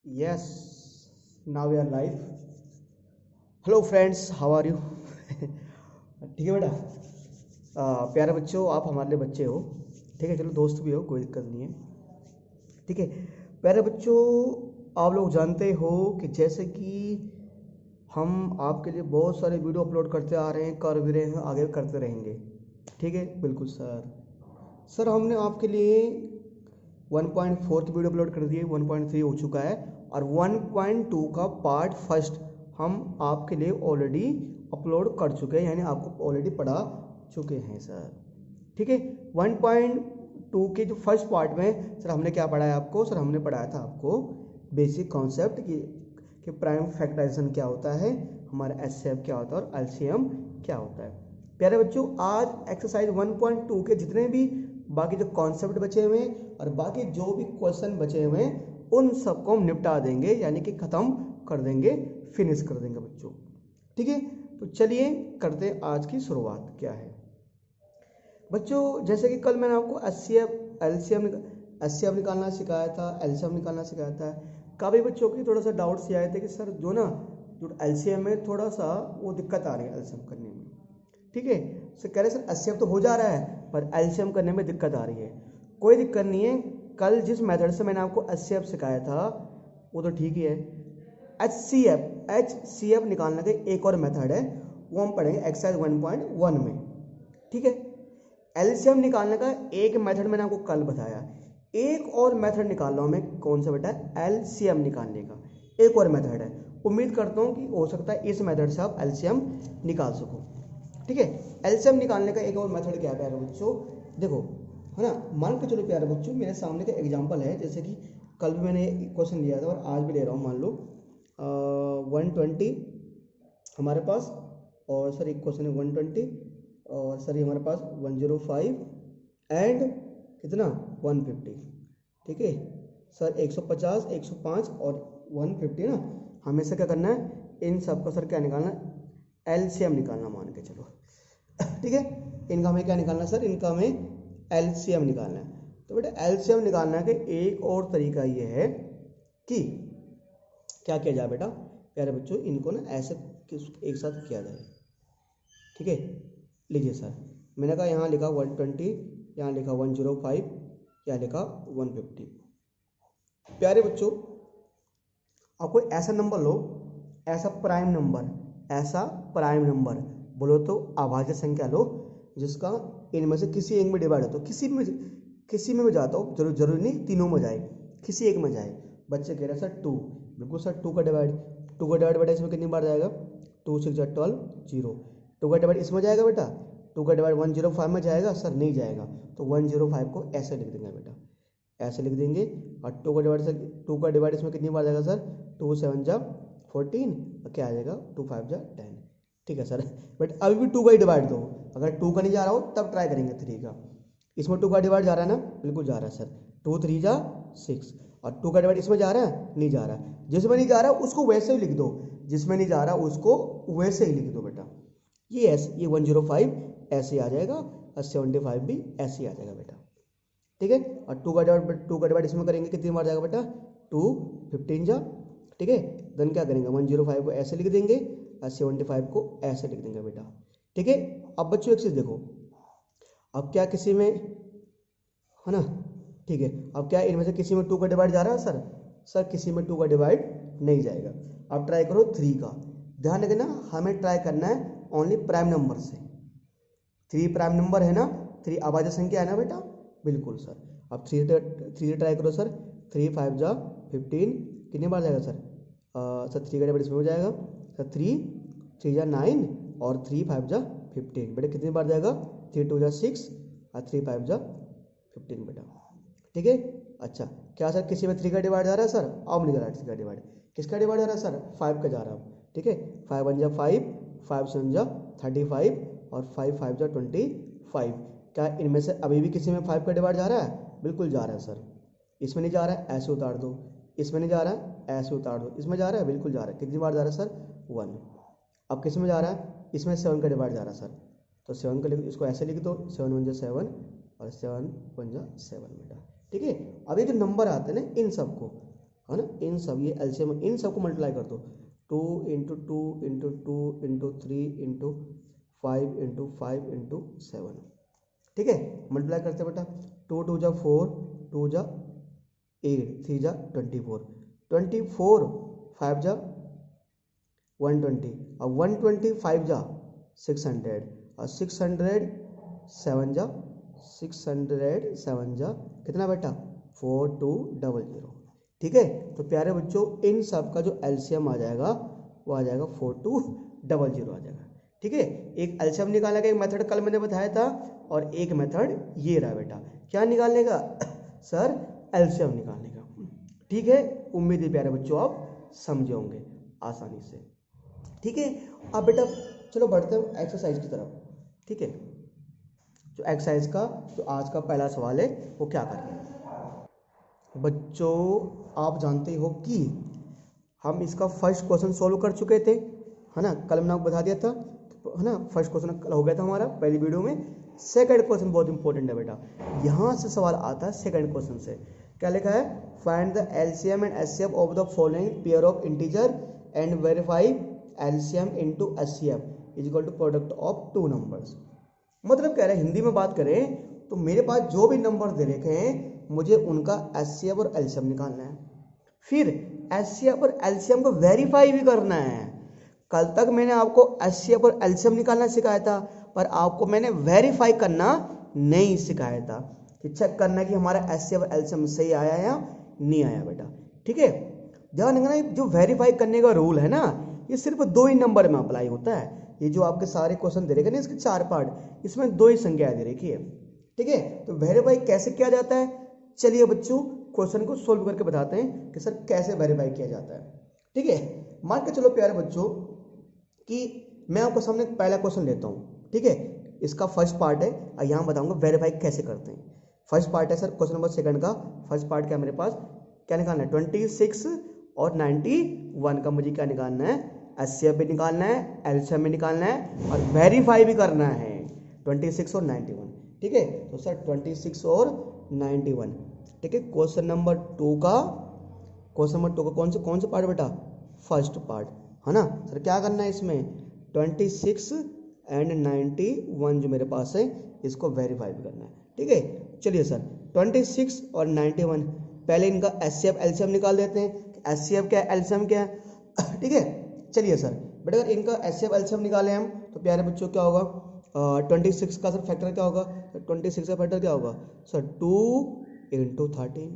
Yes, now we are live. Hello friends, how are you? ठीक है बेटा। प्यारे बच्चों, आप हमारे लिए बच्चे हो। ठीक है, चलो दोस्त भी हो, कोई दिक्कत नहीं है। ठीक है प्यारे बच्चों, आप लोग जानते हो कि जैसे कि हम आपके लिए बहुत सारे वीडियो अपलोड करते आ रहे हैं, कर भी रहे हैं, आगे भी करते रहेंगे। ठीक है, बिल्कुल सर। सर हमने आपके लिए 1.4 की वीडियो अपलोड कर दी है, 1.3 हो चुका है, और 1.2 का पार्ट फर्स्ट हम आपके लिए ऑलरेडी अपलोड कर चुके हैं, यानी आपको ऑलरेडी पढ़ा चुके हैं सर। ठीक है, 1.2 के जो फर्स्ट पार्ट में सर हमने क्या पढ़ाया आपको? सर हमने पढ़ाया था आपको बेसिक कॉन्सेप्ट कि प्राइम फैक्टराइजेशन क्या होता है, हमारा एचसीएफ क्या होता है और एलसीएम क्या होता है। प्यारे बच्चों, आज एक्सरसाइज 1.2 के जितने भी बाकी जो कॉन्सेप्ट बचे हुए हैं और बाकी जो भी क्वेश्चन बचे हुए हैं उन सबको हम निपटा देंगे, यानी कि ख़त्म कर देंगे, फिनिश कर देंगे बच्चों। ठीक है, तो चलिए करते हैं आज की शुरुआत। क्या है बच्चों, जैसे कि कल मैंने आपको एचसीएफ निकालना सिखाया था, एलसीएम निकालना सिखाया था। काफ़ी बच्चों की थोड़ा सा डाउट्स ये आए थे कि सर जो एलसीएम में थोड़ा सा वो दिक्कत आ रही है एलसीएम करने में। ठीक है, सर कह रहे सर एचसीएफ तो हो जा रहा है पर एलसीएम करने में दिक्कत आ रही है। कोई दिक्कत नहीं है, कल जिस मेथड से मैंने आपको एचसीएफ सिखाया था वो तो ठीक ही है। एचसीएफ निकालने का एक और मेथड है, वो हम पढ़ेंगे एक्सरसाइज 1.1 में। ठीक है, एलसीएम निकालने का एक मेथड मैंने आपको कल बताया, एक और मेथड निकाल रहा हूँ मैं। कौन सा बेटा? एलसीएम निकालने का एक और मेथड है। उम्मीद करता हूँ कि हो सकता है इस मेथड से आप एलसीएम निकाल सको। ठीक है, एलसीएम निकालने का एक और मेथड क्या है प्यारे बच्चों? देखो, है ना, मान के चलो प्यारे बच्चों, मेरे सामने का एग्जांपल है, जैसे कि कल भी मैंने क्वेश्चन लिया था और आज भी ले रहा हूँ। मान लो 120 हमारे पास, और सर एक क्वेश्चन है 120, और सर ये हमारे पास 105 एंड कितना 150। ठीक है सर, 150, 105 और 150 ना, हमें से क्या करना है, इन सब का सर क्या निकालना है? एलसीएम निकालना, मान के चलो। ठीक है, इनका हमें क्या निकालना है सर? इनका हमें एलसीएम निकालना है। तो बेटा एलसीएम निकालना के एक और तरीका ये है कि क्या किया जाए बेटा प्यारे बच्चों, इनको ना ऐसे एक साथ किया जाए। ठीक है, लीजिए सर, मैंने कहा यहाँ लिखा 120, यहाँ लिखा 105, यहाँ लिखा 150। प्यारे बच्चों, आप कोई ऐसा नंबर लो, ऐसा प्राइम नंबर बोलो तो अभाज्य संख्या लो जिसका इनमें से किसी एक में डिवाइड हो, तो किसी में भी जाता हो, जरूरी नहीं तीनों में जाए, किसी एक में जाए। बच्चे कह रहे हैं सर 2, बिल्कुल सर 2 का डिवाइड बेटा इसमें कितनी बार जाएगा? 2 6 12 0। 2 का डिवाइड इसमें जाएगा बेटा? 2 का डिवाइड 105 में जाएगा? सर नहीं जाएगा, तो 105 को ऐसे लिख देंगे बेटा, ऐसे लिख देंगे। और 2 का डिवाइड इसमें कितनी बार जाएगा सर? 2 7 जा 14, और क्या आ जाएगा? 2 5 जा 10। ठीक है सर, बट अभी भी 2 का ही डिवाइड दो। अगर 2 का नहीं जा रहा हो तब ट्राई करेंगे 3 का। इसमें 2 का डिवाइड जा रहा है ना? बिल्कुल जा रहा है सर। 2 3 जा 6, और 2 का डिवाइड इसमें जा रहा है? नहीं जा रहा। जिसमें नहीं जा रहा उसको वैसे ही लिख दो, जिसमें नहीं जा रहा उसको वैसे ही लिख दो बेटा। ये 105 ऐसे आ जाएगा, और 75 भी ऐसे ही आ जाएगा बेटा। ठीक है, और 2 का डिवाइड इसमें करेंगे कितनी बार जाएगा बेटा? 2 15 जा। ठीक है, देन क्या करेंगे? 105 को ऐसे लिख देंगे और 75 को ऐसे लिख देंगे बेटा। ठीक है, अब बच्चों एक चीज़ देखो, अब क्या किसी में, है ना, ठीक है, अब क्या इनमें से किसी में 2 का डिवाइड जा रहा है सर? सर किसी में 2 का डिवाइड नहीं जाएगा। अब ट्राई करो 3 का। ध्यान रखना, हमें ट्राई करना है ओनली प्राइम नंबर से। 3 प्राइम नंबर है ना, 3 अभाज्य संख्या है ना बेटा? बिल्कुल सर। अब 3 ट्राई करो सर। 3 5 जा 15, कितनी बार जाएगा सर? सर 3 का डिवाइड इसमें हो जाएगा सर। 3 जा 9, और 3 5 जा 15 बेटा, कितनी बार जाएगा? 3 2 जा 6, और 3 5 जा 15 बेटा। ठीक है, अच्छा, क्या सर किसी में 3 का डिवाइड जा रहा है सर? अब नहीं जा रहा है 3 का डिवाइड। किसका डिवाइड जा रहा है सर? 5 का जा रहा है। ठीक है, 5 1 जा 5, 5 7 जा 35, और 5 5 जा 25। क्या इनमें से अभी भी किसी में 5 का डिवाइड जा रहा है? बिल्कुल जा रहा है सर। इसमें नहीं जा रहा है, ऐसे उतार दो। इसमें नहीं जा रहा है, ऐसे उतार दो। इसमें जा रहा है? बिल्कुल जा रहा है। कितनी बार जा रहा है सर? 1। अब किस में जा रहा है? इसमें 7 का डिवाइड जा रहा है सर, तो 7 का लिख, इसको ऐसे लिख दो, 7 1 जा 7, और 7 1 जा 7 बेटा। ठीक है, अब ये जो नंबर आते हैं ना, इन सबको है ना। इन सब ये एलसीएम, इन सबको मल्टीप्लाई कर दो, 2 into 2 into 2 into 3 into 5 into 5 into 7, ठीक है। मल्टीप्लाई करते बेटा, 2 2 जा 4, 2 जा 8, 3 जा 24, 24 5 जा 120, और 125 जा 600, और 607 जा 607 जा कितना बेटा 4200, ठीक है। तो प्यारे बच्चों इन सब का जो एलसीएम आ जाएगा वो आ जाएगा 4200 आ जाएगा, ठीक है। एक एलसीएम निकालने का एक मेथड कल मैंने बताया था, और एक मेथड ये रहा बेटा, क्या निकालने का सर, एलसीएम निकालने का, ठीक है। उम्मीद है प्यारे बच्चों आप समझे होंगे आसानी से, ठीक है। अब बेटा चलो बढ़ते हैं एक्सरसाइज की तरफ, ठीक है। जो एक्सरसाइज का जो आज का पहला सवाल है वो क्या करें बच्चों, आप जानते हो कि हम इसका फर्स्ट क्वेश्चन सॉल्व कर चुके थे, है ना। कल मैंने आपको बता दिया था, है ना। फर्स्ट क्वेश्चन कल हो गया था हमारा पहली वीडियो में। सेकंड क्वेश्चन बहुत इंपॉर्टेंट है बेटा, यहाँ से सवाल आता है सेकंड क्वेश्चन से। क्या लिखा है, find the LCM and HCF of the following pair of integer and verify LCM into HCF is equal to product of two numbers. मतलब कह रहे हैं हिंदी में बात करें तो मेरे पास जो भी नंबर दे रखे हैं मुझे उनका एचसीएफ और एलसीएम निकालना है, फिर एचसीएफ और एलसीएम को वेरीफाई भी करना है। कल तक मैंने आपको एचसीएफ और एलसीएम निकालना सिखाया था, पर आपको मैंने वेरीफाई करना नहीं सिखाया था, कि चेक करना कि हमारा एचसीएफ और एलसीएम सही आया या नहीं आया बेटा, ठीक है। ध्यान रखना जो वेरीफाई करने का रूल है ना, ये सिर्फ 2 ही नंबर में अप्लाई होता है। ये जो आपके सारे क्वेश्चन दे रखे ना इसके 4 पार्ट, इसमें 2 ही संख्या दे रखी है, ठीक है। तो वेरीफाई कैसे किया जाता है, चलिए बच्चों क्वेश्चन को सोल्व करके बताते हैं कि सर कैसे वेरीफाई किया जाता है, ठीक है। मान के चलो प्यारे बच्चों कि मैं आपको सामने पहला क्वेश्चन लेता हूँ, ठीक है। इसका फर्स्ट पार्ट है और यहाँ बताऊंगा वेरीफाई कैसे करते हैं। फर्स्ट पार्ट है सर क्वेश्चन नंबर सेकंड का, फर्स्ट पार्ट क्या मेरे पास, क्या निकालना है 26 और 91 का मुझे क्या निकालना है, एचसीएफ भी निकालना है, एलसीएम भी निकालना है और वेरीफाई भी करना है 26 और 91, ठीक है। तो सर 26 और 91, ठीक है। क्वेश्चन नंबर 2 का कौन से पार्ट बेटा, फर्स्ट पार्ट, है ना। सर क्या करना है इसमें 26 एंड 91 जो मेरे पास है इसको वेरीफाई भी करना है, ठीक है। चलिए सर 26 और 91 पहले इनका एचसीएफ एलसीएम निकाल देते हैं, एचसीएफ क्या है एलसीएम क्या है, ठीक है। चलिए सर बेटा अगर इनका एचसीएफ एलसीएम निकालें हम तो प्यारे बच्चों क्या होगा, 26 का सर फैक्टर क्या होगा, 26 का फैक्टर क्या होगा सर 2 इंटू 13,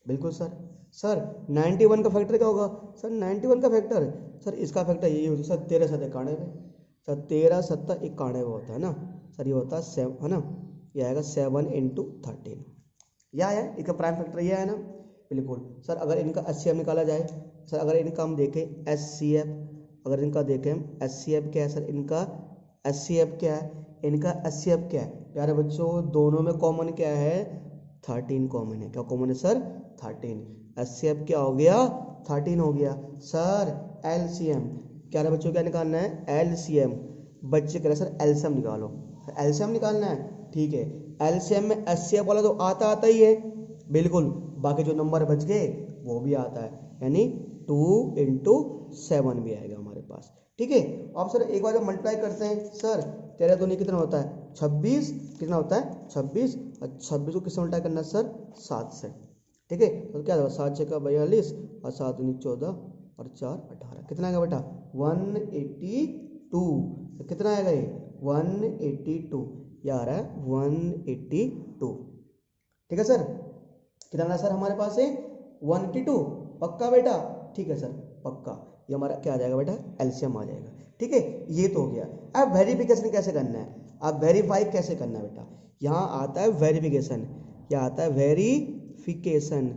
बिल्कुल सर। सर 91 का फैक्टर क्या होगा सर, 91 का फैक्टर सर इसका फैक्टर यही होता है सर 13 7 91, सर 13 7 91 होता है ना सर, ये होता है 7, है ना। ये आएगा 7 इंटू 13, यह आया इसका प्राइम फैक्टर ये है ना, बिल्कुल। सर अगर इनका एचसीएफ निकाला जाए, सर अगर इनका हम देखें एचसीएफ, अगर इनका देखें एचसीएफ क्या है सर, इनका एचसीएफ क्या है, इनका एचसीएफ क्या है प्यारे बच्चों, दोनों में कॉमन क्या है 13 कॉमन है, क्या कॉमन है सर 13, एचसीएफ क्या हो गया 13 हो गया। सर एलसीएम क्या है बच्चों, क्या निकालना है एलसीएम, बच्चे कह रहे सर एलसीएम निकालो, एलसीएम निकालना है, ठीक है। एलसीएम में एचसीएफ वाला तो आता ही है, बिल्कुल, बाकी जो नंबर बच गए वो भी आता है, यानी 2 इंटू 7 भी आएगा हमारे पास, ठीक है। अब सर एक बार जब मल्टीप्लाई करते हैं सर 13 दूनी कितना होता है 26, कितना होता है 26, और 26 को किससे मल्टीप्लाई करना है सर 7 से, ठीक है। तो क्या होगा 7 6 का 42 और 7 दूनी 14 और 4 18, कितना आएगा बेटा 182, तो कितना आएगा ये 182, ये आ रहा है 182, ठीक है सर। कितना सर हमारे पास है 182, पक्का बेटा, ठीक है सर पक्का, ये हमारा क्या आ जाएगा बेटा एलसीएम आ जाएगा, ठीक है। ये तो हो गया। अब वेरिफिकेशन कैसे करना है, अब वेरीफाई कैसे करना है बेटा, यहाँ आता है वेरिफिकेशन, यहाँ आता है वेरिफिकेशन।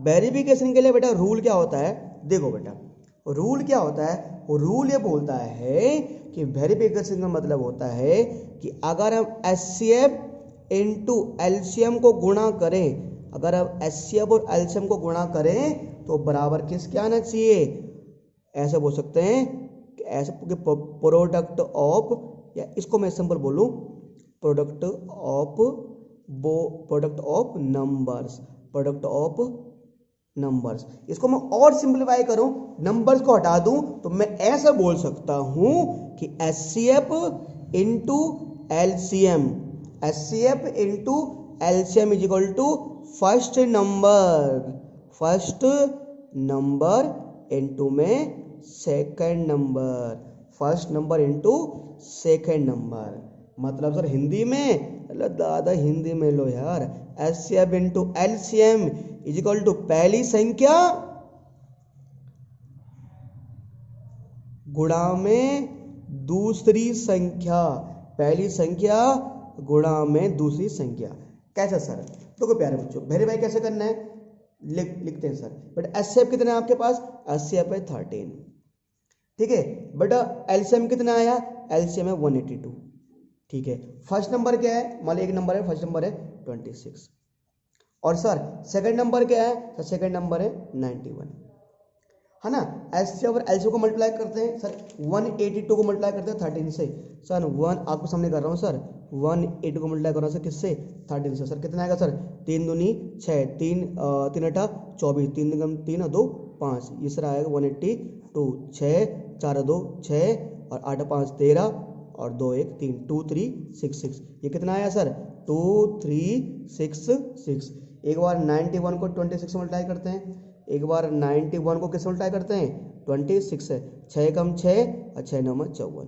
वेरिफिकेशन के लिए बेटा रूल क्या होता है, देखो बेटा रूल क्या होता है, रूल ये बोलता है कि वेरिफिकेशन का मतलब होता है कि अगर हम एचसीएफ इंटू एलसीएम को गुणा करें, अगर हम एचसीएफ और एलसीएम को गुणा करें तो बराबर किसके आना चाहिए, ऐसे बोल सकते हैं कि ऐसे प्रोडक्ट ऑफ, या इसको मैं सिंपल बोलूं product of numbers, product of numbers. इसको मैं और सिंप्लीफाई करूं, नंबर्स को हटा दूं, तो मैं ऐसा बोल सकता हूं कि HCF into LCM, HCF into LCM is equal to first number into में second number, first number into second number. मतलब सर हिंदी में, अरे दादा हिंदी में लो यार, HCF into LCM is equal to पहली संख्या गुणा में दूसरी संख्या, पहली संख्या गुणा में दूसरी संख्या। कैसा सर? देखो प्यारे बच्चों, वेरीफाई कैसे करना है, लिखते हैं सर। बट HCF कितना है आपके पास? HCF है 13, ठीक है। बट LCM कितना आया? LCM है 182, ठीक है। फर्स्ट नंबर क्या है? मान लो एक नंबर है, फर्स्ट नंबर है 26, और सर सेकंड नंबर क्या है? सर सेकंड नंबर है 91, है ना। HCF और LCM को मल्टीप्लाई करते हैं सर, 182 को मल्टीप्लाई करते हैं 13 से। सर आपको सामने कर रहा हूँ सर, 182 को मल्टीप्लाई कर रहा हूँ सर किससे? 13 से। सर कितना आएगा सर? 3 दूनी 6, 3 8 24, 3 दूनी 3 2 5, ये सर आएगा 182, 6 4 2 6 और 8 5 13 और 2 1 3, 2 3 6 6। ये कितना आया सर? 2 3 6 6। एक बार 91 को 26 से मल्टीप्लाई करते हैं, एक बार 91 को किससे मल्टीप्लाई करते हैं? 26 से। 6 कम 6 और 6 9 54,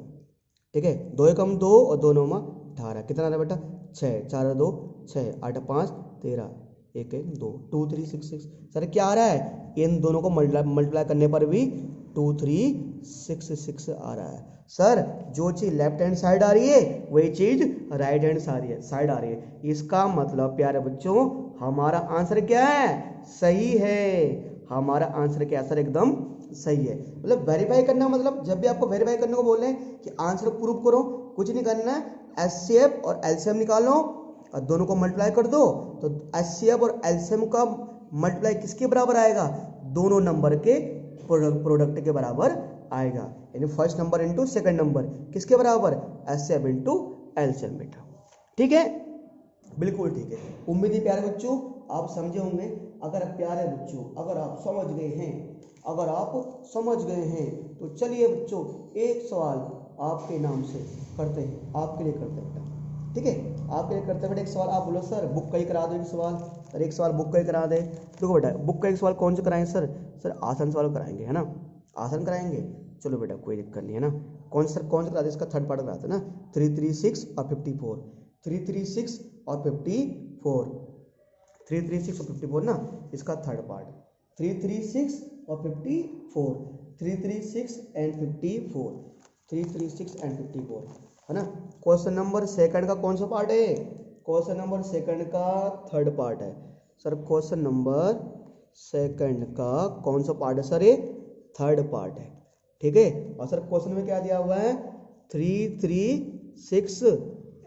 ठीक है। 2 कम 2 और 2 9 18, कितना आ रहा है बेटा? 6 4 2 6 8 5 13 1 1 2, 2 3 6 6। सर क्या आ रहा है? इन दोनों को मल्टीप्लाई करने पर भी 2 3 6 6 आ रहा है। सर जो चीज लेफ्ट हैंड साइड आ रही है वही चीज राइट हैंड साइड आ रही है। इसका मतलब प्यारे बच्चों हमारा आंसर क्या है? सही है। हमारा आंसर क्या है सर? एकदम सही है। मतलब वेरीफाई करना, मतलब जब भी आपको वेरीफाई करने को बोले कि आंसर प्रूव करो, कुछ नहीं करना है, HCF और LCM निकालो और दोनों को मल्टीप्लाई कर दो, तो HCF और LCM का मल्टीप्लाई किसके बराबर आएगा? दोनों नंबर के प्रोडक्ट के बराबर आएगा। यानी first number into second number किसके बराबर? HCF इंटू LCM बेटा, ठीक है, बिल्कुल ठीक है। उम्मीद है प्यारे बच्चों आप समझे होंगे। अगर प्यारे बच्चों अगर आप समझ गए हैं, तो चलिए बच्चों एक सवाल आपके नाम से करते हैं, आपके लिए करते हैं बेटा, ठीक है, आपके लिए करते हैं बेटा। एक सवाल आप बोलो सर बुक का ही करा दो, एक सवाल सर, एक सवाल बुक का ही करा दे। देखो बेटा बुक का एक सवाल कौन से कराएं सर? सर आसान सवाल कराएंगे, है ना, आसान कराएंगे। चलो बेटा कोई दिक्कत नहीं है ना। कौन सा करा दे? इसका थर्ड पार्ट कराते हैं ना, 336 और 54, 336 और 54, 336 और 54 ना, इसका थर्ड पार्ट 336 और 54, 336 एंड 54, 336 एंड 54, है ना। क्वेश्चन नंबर सेकंड का कौन सा पार्ट है? क्वेश्चन नंबर सेकंड का थर्ड पार्ट है सर। क्वेश्चन नंबर सेकंड का कौन सा पार्ट है सर? ये थर्ड पार्ट है, ठीक है। और सर क्वेश्चन में क्या दिया हुआ है? 336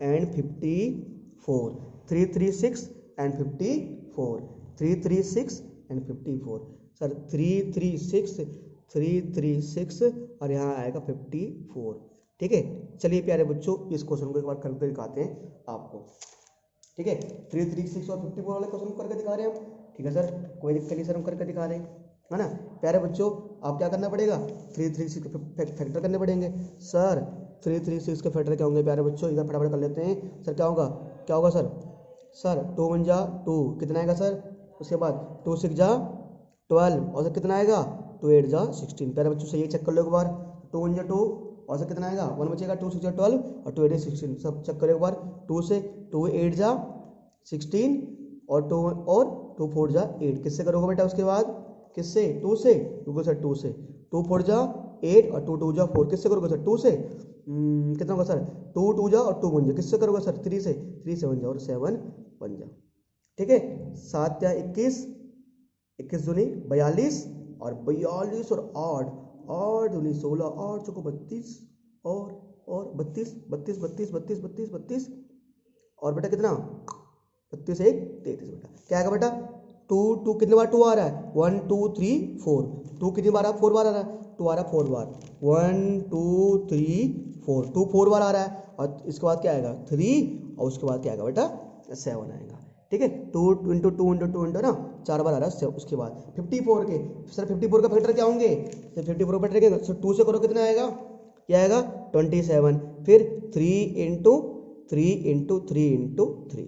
एंड 54, 336 एंड 54, 336 एंड 54। सर 336 और यहाँ आएगा 54, ठीक है। चलिए प्यारे बच्चों इस क्वेश्चन को एक बार करके दिखाते हैं आपको, ठीक है। 336 और 54 वाले क्वेश्चन को करके दिखा रहे हैं हम, ठीक है सर, कोई दिक्कत नहीं सर, हम करके दिखा रहे हैं, है ना। प्यारे बच्चों आप क्या करना पड़ेगा? 336 के फैक्टर करने पड़ेंगे सर। 336 के फैक्टर क्या होंगे प्यारे बच्चों? इधर फटाफट कर लेते हैं सर। क्या होगा सर? सर 2 1 जा 2, कितना आएगा सर? उसके बाद 2 6 जा 12, और सर कितना आएगा? 2 8 जा 16। प्यारे बच्चों से ये चेक कर लो एक बार, 2 1 जा 2, और सर कितना आएगा? 1 बचेगा, 2 6 जा 12 और 2 8 जा 16। सब चेक करो एक बार, 2 से 2 8 जा 16 और 2 4 जा 8। किससे करोगे बेटा? उसके बाद किससे? 2 से, क्योंकि सर 2 से 2 4 जा 8 और 2 2 जा 4। किससे करोगे सर? 2 से। कितना होगा सर? 2 2 जा और 2 1 जा। किससे करोगे सर? 3 से, 3 से 1 जा और 7 1 जा, ठीक है। 7 या 21, 21 दूनी 42 और 42 और 8 दूनी 16, 8 चौको 32 और 32 32 32 32 32 32 और बेटा कितना? 32 1 33 बेटा। क्या आएगा बेटा? 2 कितने बार 2 आ रहा है? 1 2 3 4। 2 कितनी बार? 4 बार आ रहा है। 2 आ रहा है 4 बार। 1 2 3 4 बार आ रहा है। और इसके बाद क्या आएगा? 3, और उसके बाद क्या आएगा बेटा? 7 आएगा। ठीक है, 2 × 2 × 2 ना 4 बार आ रहा है उसके बाद 54 के। सर 54 का फैक्टर क्या होंगे, तो 54 का फैक्टर क्या, सर 2 से करो कितना आएगा, क्या आएगा 27, फिर 3 × 3 × 3 × 3,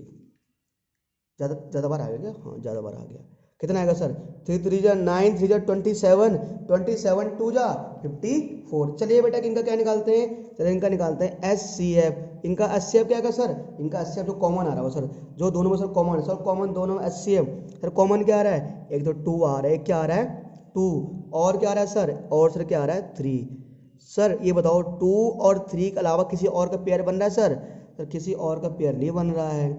ज़्यादा बार आ गया क्या, हाँ ज़्यादा बार आ गया। कितना आएगा सर, 3 3 जा 9, 3 जा 27, 27 2 जा 54। चलिए बेटा इनका क्या निकालते हैं, चलिए इनका निकालते हैं HCF। इनका HCF क्या आएगा सर, इनका HCF जो कॉमन आ रहा है सर, जो दोनों में सर कॉमन है, सर कॉमन दोनों में HCF। सर कॉमन क्या आ रहा है, एक तो 2 आ रहा है, एक क्या आ रहा है 2, और क्या आ रहा है सर, और सर क्या आ रहा है 3। सर ये बताओ 2 और 3 के अलावा किसी और का पेयर बन रहा है सर, किसी और का पेयर नहीं बन रहा है,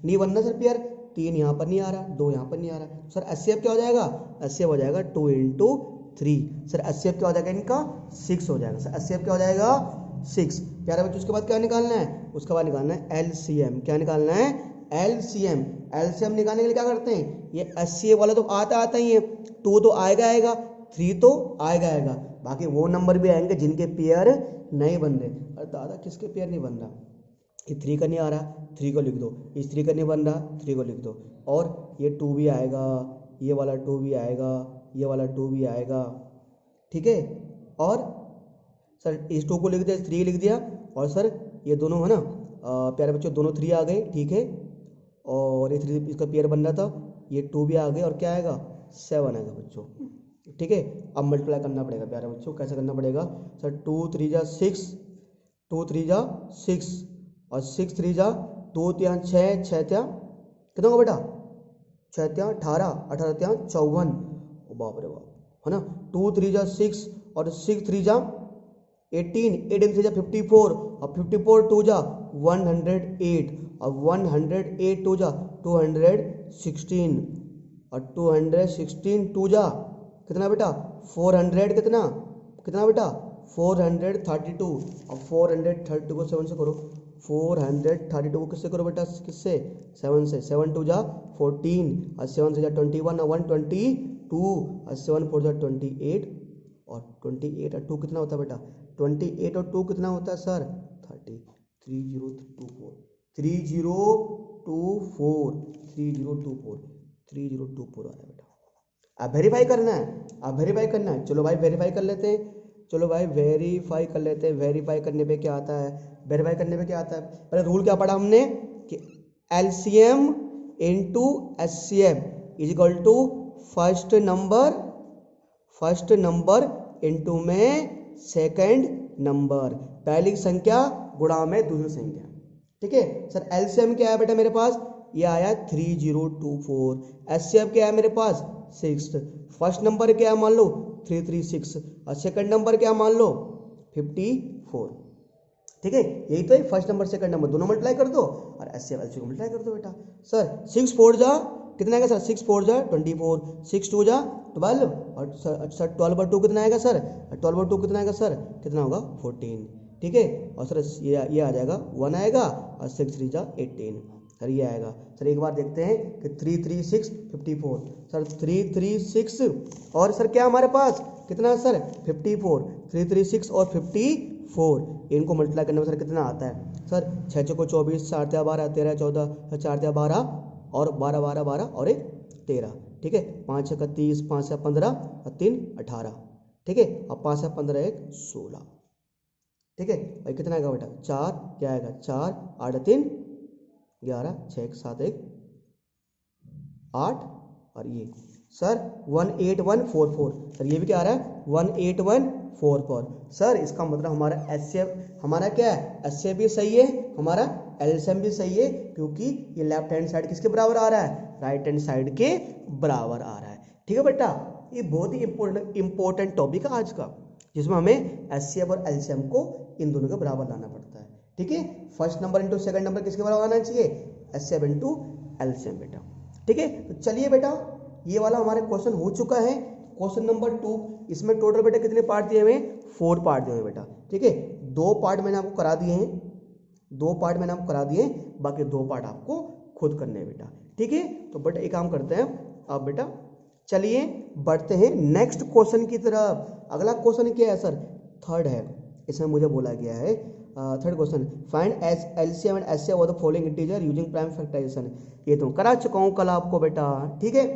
नहीं बन रहा सर पेयर। 3 यहाँ पर नहीं आ रहा, 2 यहाँ पर नहीं आ रहा, सर HCF क्या हो जाएगा, HCF हो जाएगा 2 × 3। सर HCF क्या हो जाएगा इनका 6 हो जाएगा, सर HCF क्या हो जाएगा 6। प्यारे बच्चों उसके बाद क्या निकालना है, उसके बाद निकालना है LCM। क्या निकालना है, LCM। LCM निकालने के लिए क्या करते हैं, ये HCF वाला तो आता ही है, 2 तो आएगा 3 तो आएगा, बाकी वो नंबर भी आएंगे जिनके पेयर नहीं बन रहे। अरे दादा किसके पेयर नहीं बन रहा, ये 3 का नहीं आ रहा, 3 को लिख दो, इस 3 का नहीं बन रहा, 3 को लिख दो, और ये 2 भी आएगा, ये वाला 2 भी आएगा, ये वाला 2 भी आएगा, ठीक है। और सर इस 2 को लिख दिया, 3 लिख दिया, और सर ये दोनों है ना प्यारे बच्चों दोनों 3 आ गए, ठीक है, और ये 3 इसका पेयर बन रहा था, ये 2 भी आ गए, और क्या आएगा 7 आएगा बच्चों, ठीक है। अब मल्टीप्लाई करना पड़ेगा प्यारे बच्चों, कैसे करना पड़ेगा सर, 2 3 जा 6, 2 3 जा 6, और 6 3 जा 2 3 6, 6 3 कितना होगा बेटा, 6 3 18, 18 3 54, ओ बाप रे बाप, है ना। 2 3 जा 6, और 6 3 जा 18, 18 3 जा 54, और 54 2 जा 108, और 108 2 जा 216, और 216 2 जा कितना बेटा 400, कितना बेटा 432, और 432 को 7 से करो, 432 को किससे करो बेटा, किससे 7 से, 7 2 जा 14, और 7 से जा 21, और 122, और 7 4 जा 28, और 28 और 2 कितना होता है बेटा, 28 और 2 कितना होता है सर 30, 3024, 3024, 3024 आ रहा है बेटा। अब वेरीफाई करना है, अब वेरीफाई करना है, चलो भाई वेरीफाई कर लेते हैं, चलो भाई वेरीफाई कर लेते हैं। वेरीफाई करने पे क्या आता है, वेरीफाई करने पे क्या आता है, पहले रूल क्या पढ़ा हमने कि LCM into HCF is equal to first number into में सेकंड नंबर, पहली संख्या गुणा में दूसरी संख्या, ठीक है। सर LCM क्या है बेटा मेरे पास, ये आया 3024, HCF क्या है मेरे पास 6, फर्स्ट नंबर क्या है मान लो 336, और सेकंड नंबर क्या मान लो 54, ठीक है। यही तो है फर्स्ट नंबर सेकंड नंबर दोनों मल्टीप्लाई कर दो, और HCF LCM को मल्टीप्लाई कर दो बेटा। सर 6 4 जा कितना आएगा सर, 6 4 जा 24, 6 2 जा 12, और सर 12/2 कितना आएगा सर, 12/2 कितना आएगा सर, कितना होगा 14, ठीक है। और सर ये आ जाएगा 1 आएगा, और 6 3 जा 18, सर ये आएगा। सर एक बार देखते हैं कि 3 3 6 54, सर 3 3 6, और सर क्या हमारे पास कितना सर 54, 3 3 6 और 54, इनको मल्टीप्लाई करने में सर कितना आता है सर, 6 6 को 24, 4 3 12, 13 14, 4 3 12, और 12 12 12 और 1 13, ठीक है। 5 6 का 30, 5 से 15, और 3 18, ठीक है, और 5 से 15 1 16, ठीक है भाई। कितना आएगा बेटा 4, क्या आएगा 4 8 3 11, 6 7 1 8, और ये सर 18144, सर ये भी क्या आ रहा है 18144। सर इसका मतलब हमारा HCF हमारा क्या है, HCF भी सही है, हमारा LCM भी सही है, क्योंकि ये लेफ्ट हैंड साइड किसके बराबर आ रहा है, राइट हैंड साइड के बराबर आ रहा है, ठीक है बेटा। ये बहुत ही इंपॉर्टेंट टॉपिक है आज का, जिसमें हमें HCF और LCM को इन दोनों के बराबर लाना पड़ता है, ठीक है। First number into second number किसके बराबर आना चाहिए, HCF इंटू LCM बेटा, ठीक है। तो चलिए बेटा ये वाला हमारे क्वेश्चन हो चुका है, क्वेश्चन नंबर 2। इसमें टोटल बेटा कितने पार्ट दिए हुए हैं, 4 पार्ट दिए हुए बेटा, ठीक है। 2 पार्ट मैंने आपको करा दिए हैं, 2 पार्ट मैंने आपको करा दिए हैं, बाकी 2 पार्ट आपको खुद करने हैं बेटा, ठीक है। तो बेटा एक काम करते हैं अब बेटा, चलिए बढ़ते हैं नेक्स्ट क्वेश्चन की तरफ। अगला क्वेश्चन क्या है सर, थर्ड है, इसमें मुझे बोला गया है third question, find LCM and HCF of the following integer using prime factorization. ये तो करा चुका हूँ कल आपको बेटा, ठीक है।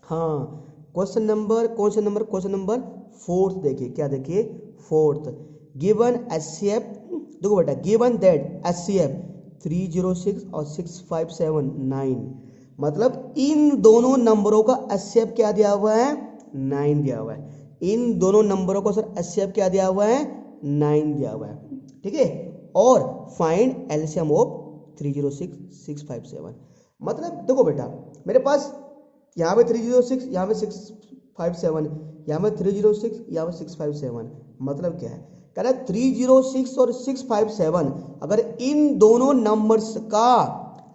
हाँ, क्वेश्चन नंबर फोर्थ देखिए, क्या देखिए फोर्थ, गिवन एचसीएफ, देखो बेटा गिवन दैट एचसीएफ 306 और 6579, मतलब इन दोनों नंबरों का एचसीएफ क्या दिया हुआ है, 9 दिया हुआ है। इन दोनों नंबरों को सर एचसीएफ क्या दिया हुआ है, 9 दिया हुआ है, ठीक है। और फाइंड एलसीएम ऑफ 306 657, मतलब देखो बेटा मेरे पास यहाँ पे 306, यहाँ पे 657, यहाँ पे 306, यहाँ पे 657, मतलब क्या है, कह रहा है 306 और 657 अगर इन दोनों नंबर्स का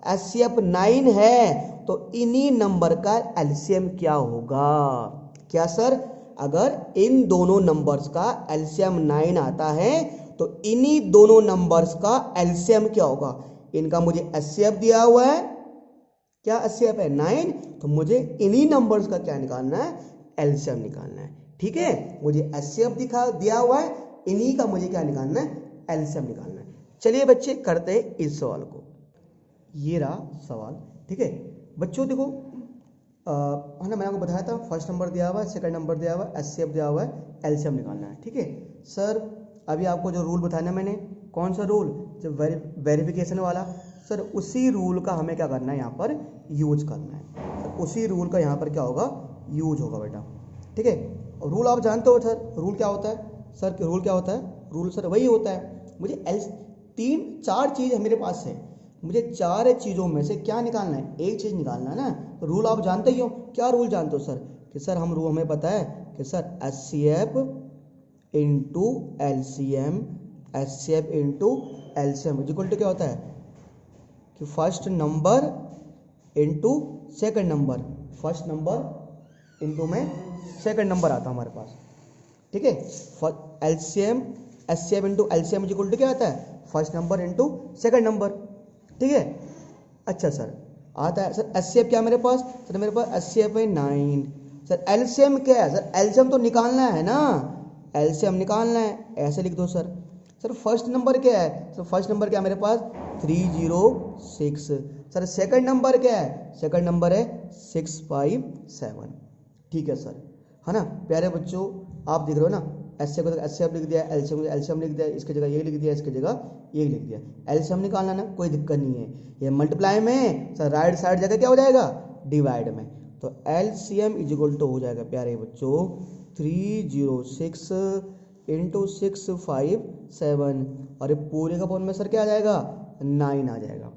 एचसीएफ 9 है तो इन्हीं नंबर का एलसीएम क्या होगा। क्या सर, अगर इन दोनों नंबर्स का एलसीएम 9 आता है तो इन्हीं दोनों नंबर्स का एलसीएम क्या होगा। इनका मुझे एचसीएफ दिया हुआ है, क्या एचसीएफ है 9, तो मुझे इन्हीं नंबर्स का क्या निकालना है, एलसीएम निकालना है, ठीक है। मुझे एचसीएफ दिया हुआ है, इन्हीं का मुझे क्या निकालना है, एलसीएम निकालना है। चलिए बच्चे करते हैं इस सवाल को, ये रहा सवाल, ठीक है। बच्चों देखो है ना, मैंने आपको बताया था फर्स्ट नंबर दिया हुआ है, सेकंड नंबर दिया हुआ है, एचसीएफ दिया हुआ है, एलसीएम निकालना है, ठीक है। सर अभी आपको जो रूल बताया मैंने, कौन सा रूल, जो वेरिफिकेशन वाला, सर उसी रूल का हमें क्या करना है यहाँ पर यूज करना है। सर उसी रूल का यहाँ पर क्या होगा, यूज होगा बेटा, ठीक है। और रूल आप जानते हो सर, रूल क्या होता है सर, रूल क्या होता है, रूल सर वही होता है, मुझे 4 चीज़ है मेरे पास है, मुझे 4 चीज़ों में से क्या निकालना है, एक चीज़ निकालना है ना। तो रूल आप जानते ही हो, क्या रूल जानते हो सर, कि सर हम रूल हमें पता है कि sir HCF into LCM, HCF into LCM equal to क्या होता है कि first number into second number, first number into में सेकंड नंबर आता है हमारे पास, ठीक है। LCM HCF into LCM equal to क्या आता है, first number into second number, ठीक है। अच्छा सर आता है सर एचसीएफ क्या मेरे पास, सर मेरे पास एचसीएफ है 9, सर एलसीएम क्या है, सर एलसीएम तो निकालना है ना, एलसीएम निकालना है, ऐसे लिख दो सर। सर फर्स्ट नंबर क्या है, सर फर्स्ट नंबर क्या है मेरे पास 306, सर सेकंड नंबर क्या है, सेकंड नंबर है 657, ठीक है सर, है ना। प्यारे बच्चों आप देख रहे हो ना, एचसीएफ को एचसीएफ लिख दिया, एलसीएम एलसीएम लिख दिया, इसकी जगह ये लिख दिया, इसकी जगह ये लिख दिया, एलसीएम निकालना ना, कोई दिक्कत नहीं है। ये मल्टीप्लाई में सर राइट साइड जगह क्या हो जाएगा, डिवाइड में, तो एलसीएम इज इक्वल टू हो जाएगा प्यारे बच्चों 306 इंटू 657, और पूरे का पॉइंट में सर क्या आ जाएगा 9 आ जाएगा,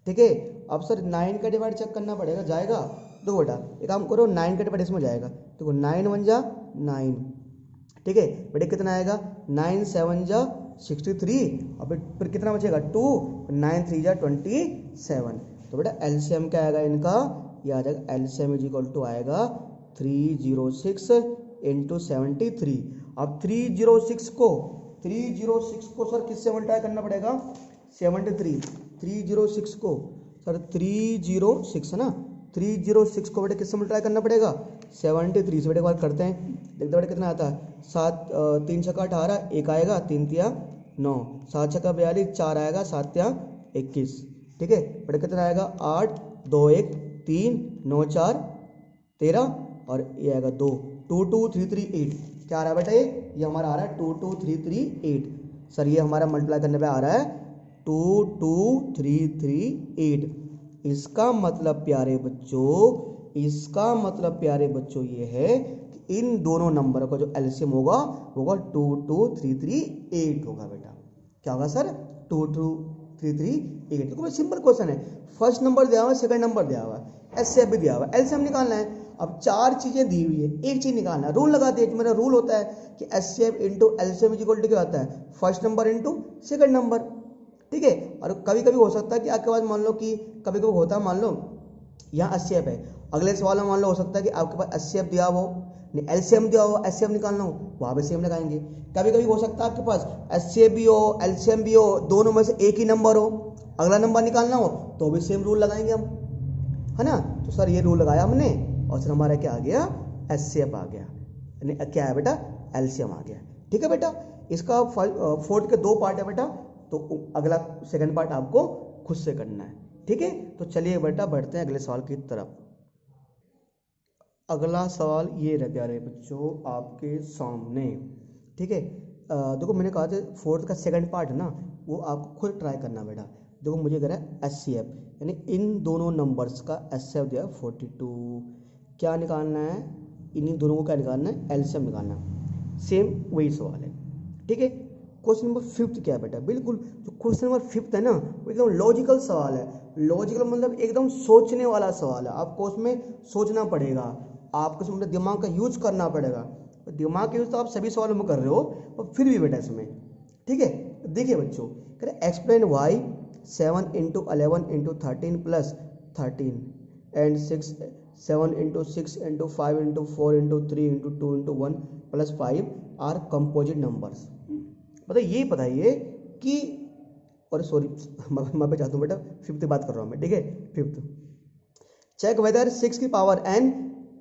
ठीक है। अब सर 9 का डिवाइड चेक करना पड़ेगा, जाएगा, देखो बेटा एक काम करो 9 का डिवाइड इसमें जाएगा, देखो 9 1 जा 9, ठीक है बेटे, कितना आएगा 9 7 जा 63, और फिर कितना बचेगा 2, 9 3 जा 27, तो बेटा एलसीएम क्या आएगा इनका, ये आ जाएगा एलसीएम इज इक्वल टू आएगा 306 इंटू 73। अब 306 को सर किससे मल्टीप्लाई करना पड़ेगा, 73, 306 को सर 306 है ना, 306 को बेटे किससे मल्टीप्लाई करना पड़ेगा, 73 से। बेटे एक बार करते हैं, देखते बेटे कितना आता है, 7 3 छक्का 18, एक आएगा 3 तिया 9, 7 छक्का 42, 4 आएगा 7 तिया 21, ठीक है बेटे कितना आएगा 8 2 1 3 9 4 13, और ये आएगा 2 2 2 3 3 8, क्या आ रहा है बेटा, ये हमारा आ रहा है 2 2 3 3 8, सर ये हमारा मल्टीप्लाई करने पे आ रहा है 2 2 3 3 8। इसका मतलब प्यारे बच्चों ये है कि इन दोनों नंबर का जो एलसीएम होगा 2 2 3 3 8 होगा बेटा, क्या होगा सर 2 2 3 3 8। देखो सिंपल क्वेश्चन है, फर्स्ट नंबर दिया हुआ है, सेकंड नंबर दिया हुआ है, एचसीएफ भी दिया हुआ है, एलसीएम निकालना है। अब 4 चीजें दी हुई है, एक चीज निकालना है, रूल लगा दिया, मेरा रूल होता है कि HCF into LCM equal to क्या होता है, first number into second number, ठीक है। और कभी कभी हो सकता है कि आपके पास मान लो कि कभी कभी होता है, मान लो यहाँ एचसीएफ है, अगले सवाल में मान लो हो सकता है कि आपके पास एचसीएफ दिया हो, नहीं एलसीएम दिया हो, एचसीएफ निकालना हो, वहाँ पे सेम लगाएंगे। कभी कभी हो सकता है आपके पास एचसीएफ भी हो, एलसीएम भी हो, दोनों में से एक ही नंबर हो, अगला नंबर निकालना हो तो भी सेम रूल लगाएंगे हम, है ना। तो सर ये रूल लगाया हमने, और सर हमारा क्या आ गया, एचसीएफ आ गया, यानी क्या है बेटा, एलसीएम आ गया, ठीक है बेटा। इसका फोर्थ के 2 पार्ट है बेटा, तो अगला सेकंड पार्ट आपको खुद से करना है, ठीक है। तो चलिए बेटा बढ़ते हैं अगले सवाल की तरफ। अगला सवाल ये रह प्यारे बच्चों आपके सामने, ठीक है। देखो मैंने कहा था फोर्थ का सेकंड पार्ट है ना, वो आपको खुद ट्राई करना बेटा। देखो मुझे कह रहा है HCF, यानी इन दोनों नंबर्स का HCF दिया 42, क्या निकालना है, इन्हीं दोनों को क्या निकालना है, LCM निकालना है। सेम वही सवाल है, ठीक है। क्वेश्चन नंबर 5 क्या है बेटा, बिल्कुल जो क्वेश्चन नंबर 5 है ना वो एकदम लॉजिकल सवाल है। लॉजिकल मतलब एकदम सोचने वाला सवाल है, आपको उसमें सोचना पड़ेगा, आपको उसमें दिमाग का यूज करना पड़ेगा। दिमाग का यूज तो आप सभी सवालों में कर रहे हो, पर फिर भी बेटा इसमें, ठीक है। देखिए बच्चों, कह रहे explain why 7 × 11 × 13 + 13 and 7 × 6 × 5 × 4 × 3 × 2 × 1 + 5 are composite numbers. मतलब ये बताइए कि, और सॉरी मैं पे चाहता हूँ बेटा, 5th की बात कर रहा हूँ मैं, ठीक है। 5th, चेक वेदर 6 की power n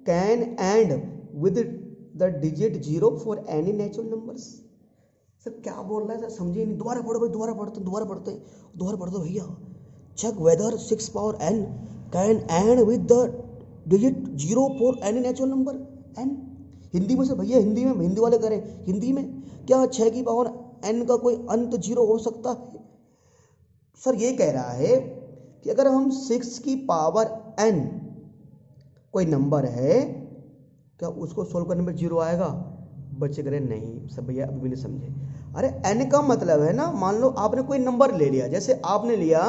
can end with the digit 0 for any natural numbers. Sir क्या बोल रहा है सर, समझिए नहीं, दोबारा पढ़ो भाई, दोबारा पढ़ते भैया। Check whether 6 power n can end with the digit 0 for any natural number n। Hindi में से भैया, हिंदी में, हिंदी वाले करें हिंदी में, क्या 6 की पावर n का कोई अंत 0 हो सकता है? सर ये कह रहा है कि अगर हम 6 की पावर n कोई नंबर है, क्या उसको सोल्व करने में 0 आएगा? बच्चे करें नहीं सब भैया अभी भी नहीं समझे। अरे n का मतलब है ना, मान लो आपने कोई नंबर ले लिया, जैसे आपने लिया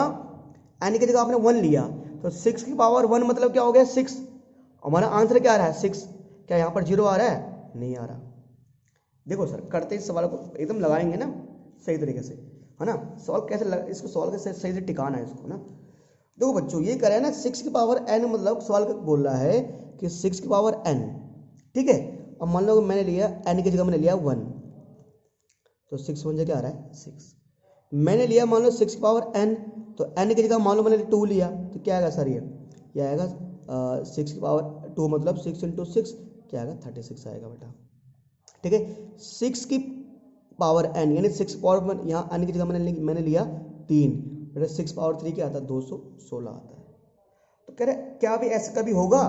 n की जगह आपने 1 लिया, तो 6 की पावर 1 मतलब क्या हो गया 6। हमारा आंसर क्या आ रहा है 6, क्या यहाँ पर 0 आ रहा है? नहीं आ रहा। देखो सर करते इस सवाल को एकदम लगाएंगे ना सही तरीके से, है ना, सवाल कैसे इसको सवाल के सही से टिकाना है इसको ना। देखो बच्चों ये कह रहा है ना 6 की पावर n, मतलब सवाल बोल रहा है कि 6 की पावर n, ठीक है। अब मान लो मैंने लिया n की जगह मैंने लिया 1, तो 6 1 क्या आ रहा है 6। मैंने लिया मान लो 6 की पावर n, तो n की जगह मान लो मैंने 2 लिया, तो क्या आएगा सर, ये आएगा 6 की पावर 2 मतलब 6 × 6 क्या आएगा 36 आएगा बेटा, ठीक है। 6 की पावर n यानी 6 पावर, यहाँ n की जगह मैंने लिया 3, बेटा 6 पावर 3 क्या आता है 216 आता है। तो कह रहे क्या भी ऐसा कभी होगा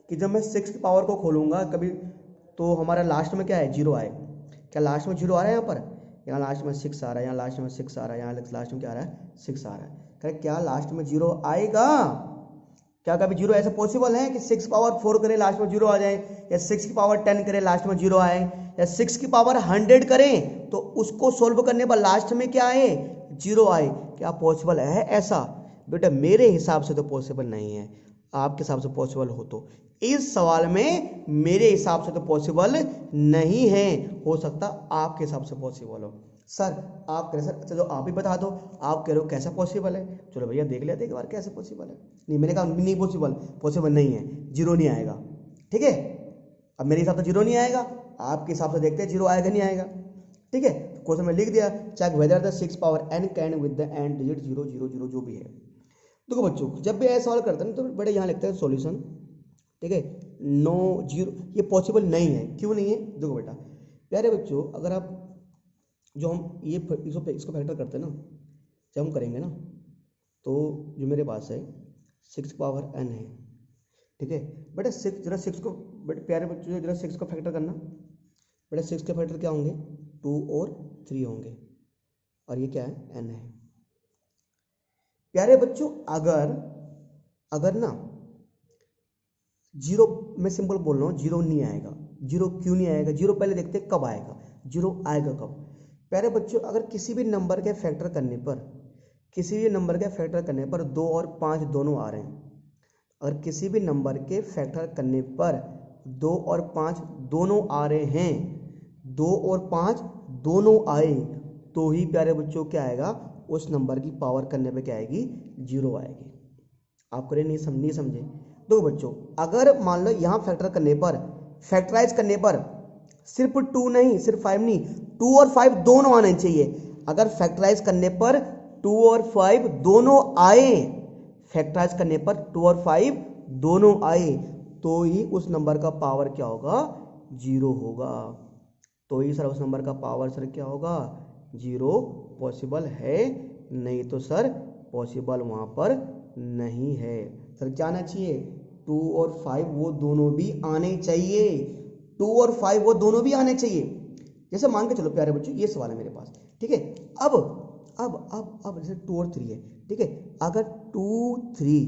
कि जब मैं 6 की पावर को खोलूंगा कभी, तो हमारा लास्ट में क्या है 0 आए? क्या लास्ट में 0 आ रहा है? यहाँ पर, यहाँ लास्ट में 6 आ रहा है, यहाँ लास्ट में 6 आ रहा है, यहाँ लास्ट में क्या आ रहा है 6 आ रहा है। कह रहे क्या लास्ट में 0 आएगा? क्या कभी 0 ऐसा पॉसिबल है कि 6 पावर 4 करें लास्ट में 0 आ जाए, या 6 की पावर 10 करें लास्ट में 0 आए, या 6 की पावर 100 करें तो उसको सोल्व करने पर लास्ट में क्या आए 0 आए? क्या पॉसिबल है ऐसा? बेटा मेरे हिसाब से तो पॉसिबल नहीं है, आपके हिसाब से पॉसिबल हो तो इस सवाल में मेरे हिसाब से तो पॉसिबल नहीं है, हो सकता आपके हिसाब से पॉसिबल हो। सर आप कह रहे सर चलो आप ही बता दो, आप कह रहे हो कैसा पॉसिबल है, चलो भैया देख लेते एक बार कैसे पॉसिबल है। नहीं मैंने कहा नहीं पॉसिबल नहीं है, 0 नहीं आएगा, ठीक है। अब मेरे हिसाब से 0 नहीं आएगा, आपके हिसाब से देखते हैं 0 आएगा नहीं आएगा, ठीक है। क्वेश्चन में लिख दिया check whether the 6 power n can with the end digit 0 0 0 जो भी है। देखो बच्चों जब भी ऐसा सवाल करते हैं तो बेटा यहाँ लिखते हैं सॉल्यूशन, ठीक है। नो 0 ये पॉसिबल नहीं है, क्यों नहीं है? देखो बेटा प्यारे बच्चों, अगर आप जो हम ये इसको फैक्टर करते हैं ना, जब हम करेंगे ना, तो जो मेरे पास है 6 पावर n है, ठीक है बेटा। 6 जरा 6 को बेटा प्यारे बच्चों जरा 6 को फैक्टर करना बेटा, 6 के फैक्टर क्या होंगे 2 और 3 होंगे, और ये क्या है n है। प्यारे बच्चों अगर ना 0, मैं सिंपल बोल रहा हूँ 0 नहीं आएगा। 0 क्यों नहीं आएगा? 0 पहले देखते कब आएगा, 0 आएगा कब? प्यारे बच्चों अगर किसी भी नंबर के फैक्टर करने पर 2 और 5 दोनों आ रहे हैं, अगर किसी भी नंबर के फैक्टर करने पर 2 और 5 दोनों आ रहे हैं, 2 और 5 दोनों आए, तो ही प्यारे बच्चों क्या आएगा, उस नंबर की पावर करने पे क्या आएगी 0 आएगी। आप करें नहीं समझे? दो बच्चों अगर मान लो यहाँ फैक्टराइज करने पर सिर्फ 2 नहीं सिर्फ 5 नहीं, 2 और 5 दोनों आने चाहिए। अगर फैक्टराइज करने पर 2 और 5 दोनों आए, फैक्टराइज करने पर 2 और 5 दोनों आए, तो ही उस नंबर का पावर क्या होगा 0 होगा। तो ही सर उस नंबर का पावर सर क्या होगा, 0 पॉसिबल है, नहीं तो सर पॉसिबल वहाँ पर नहीं है। सर क्या आना चाहिए, 2 और 5 वो दोनों भी आने चाहिए, 2 और 5 वो दोनों भी आने चाहिए। जैसे मान के चलो प्यारे बच्चों, ये सवाल है मेरे पास, ठीक है। अब जैसे 2 और 3 है, ठीक है। अगर 2 3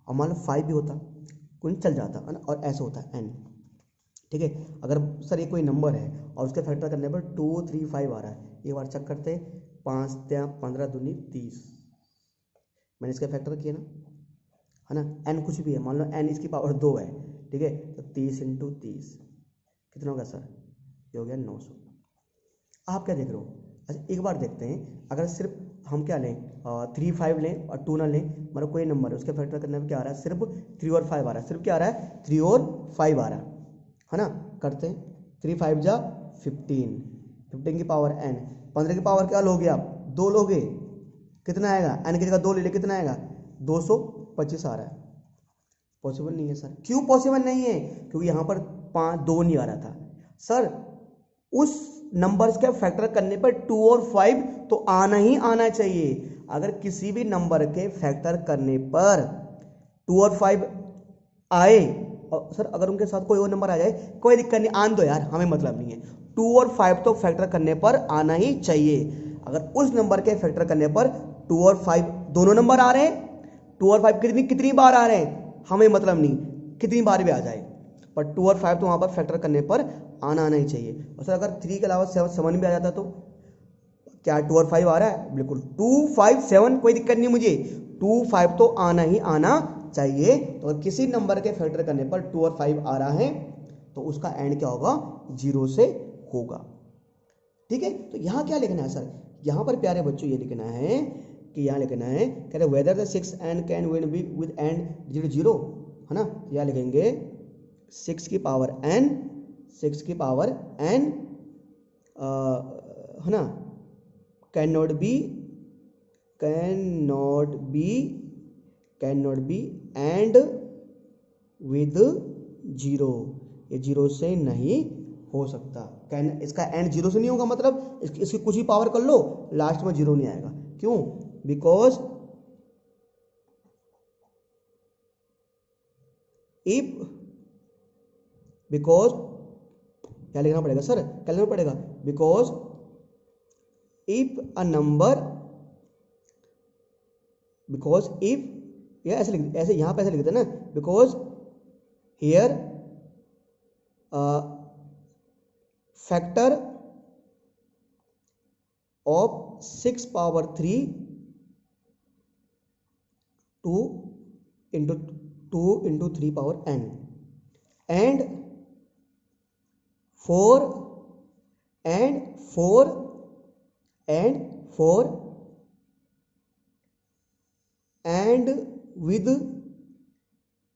और मान लो 5 भी होता, कुछ चल जाता है ना, और ऐसा होता है n, ठीक है। अगर सर ये कोई नंबर है और उसके फैक्टर करने पर 2 3 5 आ रहा है, एक बार चेक करते हैं, 5 3 15 दूनी 30, मैंने इसका फैक्टर किया ना, है ना। n कुछ भी है, मान लो n इसकी पावर 2 है, ठीक है। तो 30 × 30 कितना होगा सर, ये हो गया 900। आप क्या देख रहे हो, अच्छा एक बार देखते हैं, अगर सिर्फ हम क्या लें, 3 5 लें और 2 ना लें, मतलब कोई नंबर है उसके फैक्टर करने में क्या आ रहा है, सिर्फ 3 और 5 आ रहा है, सिर्फ क्या आ रहा है, 3 और 5 आ रहा है ना। करते हैं, 3 5 जा 15, 15 की पावर n, 15 की पावर क्या लोगे आप, 2 लोगे, कितना आएगा, n की जगह 2 ले ले, कितना आएगा, 225 आ रहा है। पॉसिबल नहीं है सर, क्यों पॉसिबल नहीं है, क्योंकि यहाँ पर 2 नहीं आ रहा था सर। उस नंबर्स के फैक्टर करने पर 2 और 5 तो आना ही आना चाहिए। अगर किसी भी नंबर के फैक्टर करने पर 2 और 5 आए, और सर अगर उनके साथ कोई और नंबर आ जाए कोई दिक्कत नहीं, आन दो यार, हमें मतलब नहीं है, 2 और 5 तो फैक्टर करने पर आना ही चाहिए। अगर उस नंबर के फैक्टर करने पर 2 और 5 दोनों नंबर आ रहे हैं, 2 और 5 कितनी बार आ रहे हैं हमें मतलब नहीं, कितनी बार भी आ जाए, पर 2 और 5 तो वहाँ पर फैक्टर करने पर आना नहीं चाहिए। और सर अगर 3 के अलावा 7 भी आ जाता तो क्या 2 और 5 आ रहा है, बिल्कुल 2 5 7 कोई दिक्कत नहीं मुझे, 2 5 तो आना ही आना चाहिए। तो अगर किसी नंबर के फैक्टर करने पर 2 और 5 आ रहा है तो उसका एंड क्या होगा, 0 से होगा, ठीक है। तो यहाँ क्या लिखना है सर, यहाँ पर प्यारे बच्चों ये लिखना है कि यहाँ लिखना है, कहते हैं weather the 6 and can win be with and digit 0, है ना। यहाँ लिखेंगे 6 की पावर n, 6 की पावर n, है ना, can not be end with 0, ये 0 से नहीं हो सकता। कैन, इसका एंड 0 से नहीं होगा, मतलब इसकी कुछ ही पावर कर लो, लास्ट में 0 नहीं आएगा, क्यों, बिकॉज क्या लिखना पड़ेगा सर, क्या लिखना पड़ेगा, because if a number, because if, या ऐसे यहां पे ऐसे लिख देना, because here factor of 6 power 3 2 into 3 power n and 4 and with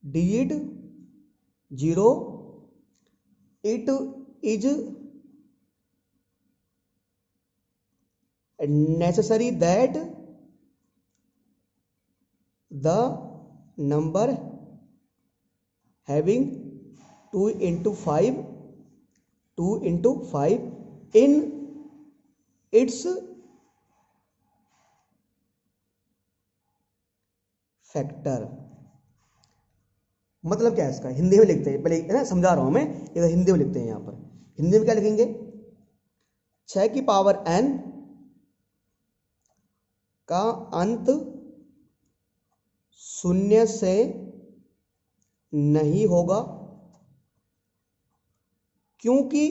digit 0, it is necessary that the number having 2 into 5 in its factor. मतलब क्या है इसका, हिंदी में लिखते हैं, पहले है ना समझा रहा हूं मैं, इधर हिंदी में लिखते हैं। यहां पर हिंदी में क्या लिखेंगे, 6 की पावर n का अंत 0 से नहीं होगा, क्योंकि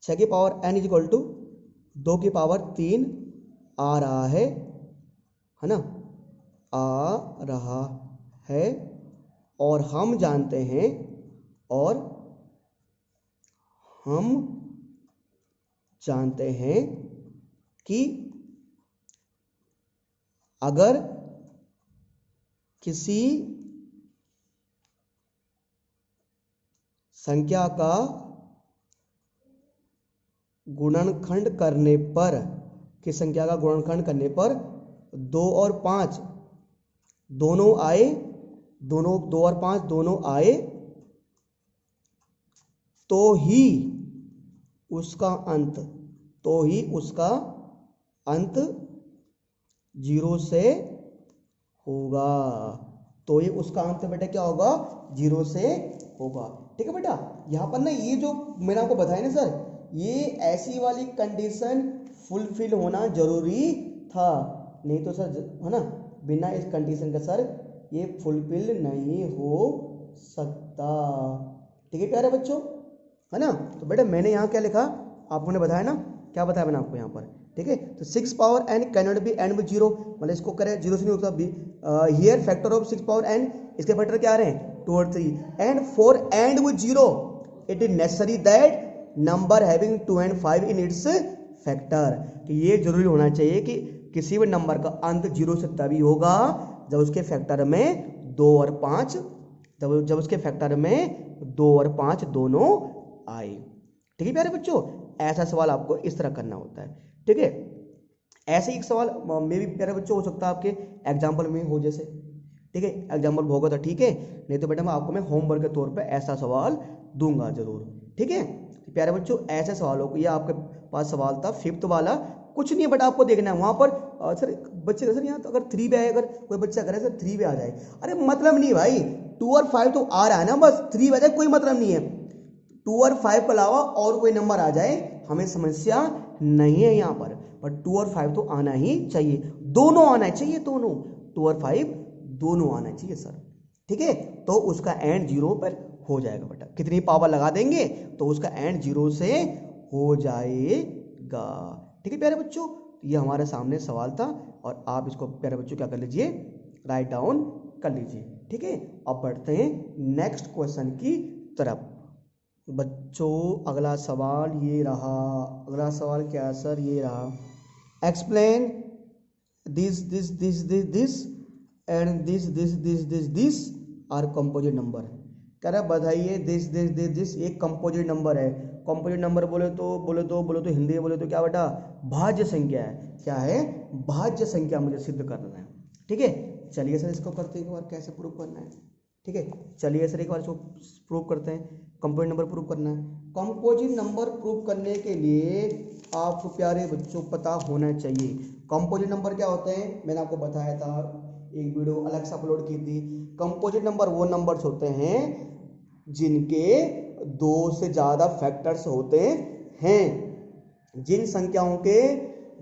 6 की power n is equal to 2 की पावर 3 आ रहा है ना, आ रहा है, और हम जानते हैं कि अगर किसी संख्या का गुणनखंड करने पर, किस संख्या का गुणनखंड करने पर 2 और 5 दोनों आए दोनों 2 और 5 दोनों आए तो ही उसका अंत जीरो से होगा। तो ये उसका अंत बेटा क्या होगा, जीरो से होगा। ठीक है बेटा, यहाँ पर ना ये जो मैंने आपको बताया ना सर, ये ऐसी वाली कंडीशन फुलफिल होना जरूरी था, नहीं तो सर है ना बिना इस कंडीशन का सर ये फुलफिल नहीं हो सकता। ठीक है प्यारे बच्चों, है ना। तो बेटा मैंने यहाँ क्या लिखा, आपको ने बताया ना, क्या बताया मैंने आपको यहाँ पर। ठीक है, तो 6 power n cannot be end with zero, मतलब इसको करें जीरो से नहीं होता बी। Here factor of 6 power n, इसके फैक्टर क्या आ रहे हैं 2 और 3, and for end with zero it is necessary that number having 2 and 5 in its factor, कि ये जरूरी होना चाहिए कि किसी भी नंबर का अंत जीरो से तभी होगा जब उसके फैक्टर में 2 और 5, जब उसके फैक्टर में 2 और 5 दोनों आए। ठीक है प्यारे बच्चों, ऐसा सवाल आपको इस तरह करना होता है। ठीक है, ऐसे ही एक सवाल मे भी प्यारे बच्चों हो सकता है आपके एग्जाम्पल में हो जैसे। ठीक है, एग्जाम्पल होगा तो ठीक है, नहीं तो बेटा मैं आपको मैं होमवर्क के तौर पे ऐसा सवाल दूंगा जरूर। ठीक है प्यारे बच्चों, ऐसे सवालों को, ये आपके पास सवाल था 5th वाला, कुछ नहीं बेटा आपको देखना है वहां पर सर बच्चे सर यहाँ तो अगर 3 पे आए, अगर कोई बच्चा करे सर 3 पे आ जाए, अरे मतलब नहीं भाई, 2 और 5 तो आ रहा है ना, बस 3 पे आ जाए कोई मतलब नहीं है। 2 और 5 के अलावा और कोई नंबर आ जाए हमें समस्या नहीं है यहाँ पर 2 और 5 तो आना ही चाहिए, दोनों आना चाहिए, दोनों 2 और 5 दोनों आना चाहिए सर। ठीक है, तो उसका एंड जीरो पर हो जाएगा बेटा, कितनी पावर लगा देंगे तो उसका एंड जीरो से हो जाएगा। ठीक है प्यारे बच्चों, ये हमारे सामने सवाल था और आप इसको प्यारे बच्चों क्या कर लीजिए, राइट डाउन कर लीजिए। ठीक है, अब बढ़ते हैं नेक्स्ट क्वेश्चन की तरफ। बच्चों अगला सवाल ये रहा, अगला सवाल क्या सर, ये रहा, explain this and this are composite number. कह रहा बताइए दिस एक कंपोजिट नंबर है। कंपोजिट नंबर बोले तो हिंदी में बोले तो क्या बेटा, भाज्य संख्या है। क्या है, भाज्य संख्या मुझे सिद्ध करना है। ठीक है, चलिए सर इसको करते हैं एक बार, कैसे प्रूव करना है। ठीक है, चलिए सर एक बार इसको प्रूव करते हैं, कंपोजिट नंबर प्रूव करना है। कंपोजिट नंबर प्रूव करने के लिए आपको प्यारे बच्चों पता होना चाहिए कंपोजिट नंबर क्या होते हैं। मैंने आपको बताया था, एक वीडियो अलग से अपलोड की थी। कंपोजिट नंबर वो नंबर्स होते हैं जिनके 2 से ज़्यादा फैक्टर्स होते हैं। जिन संख्याओं के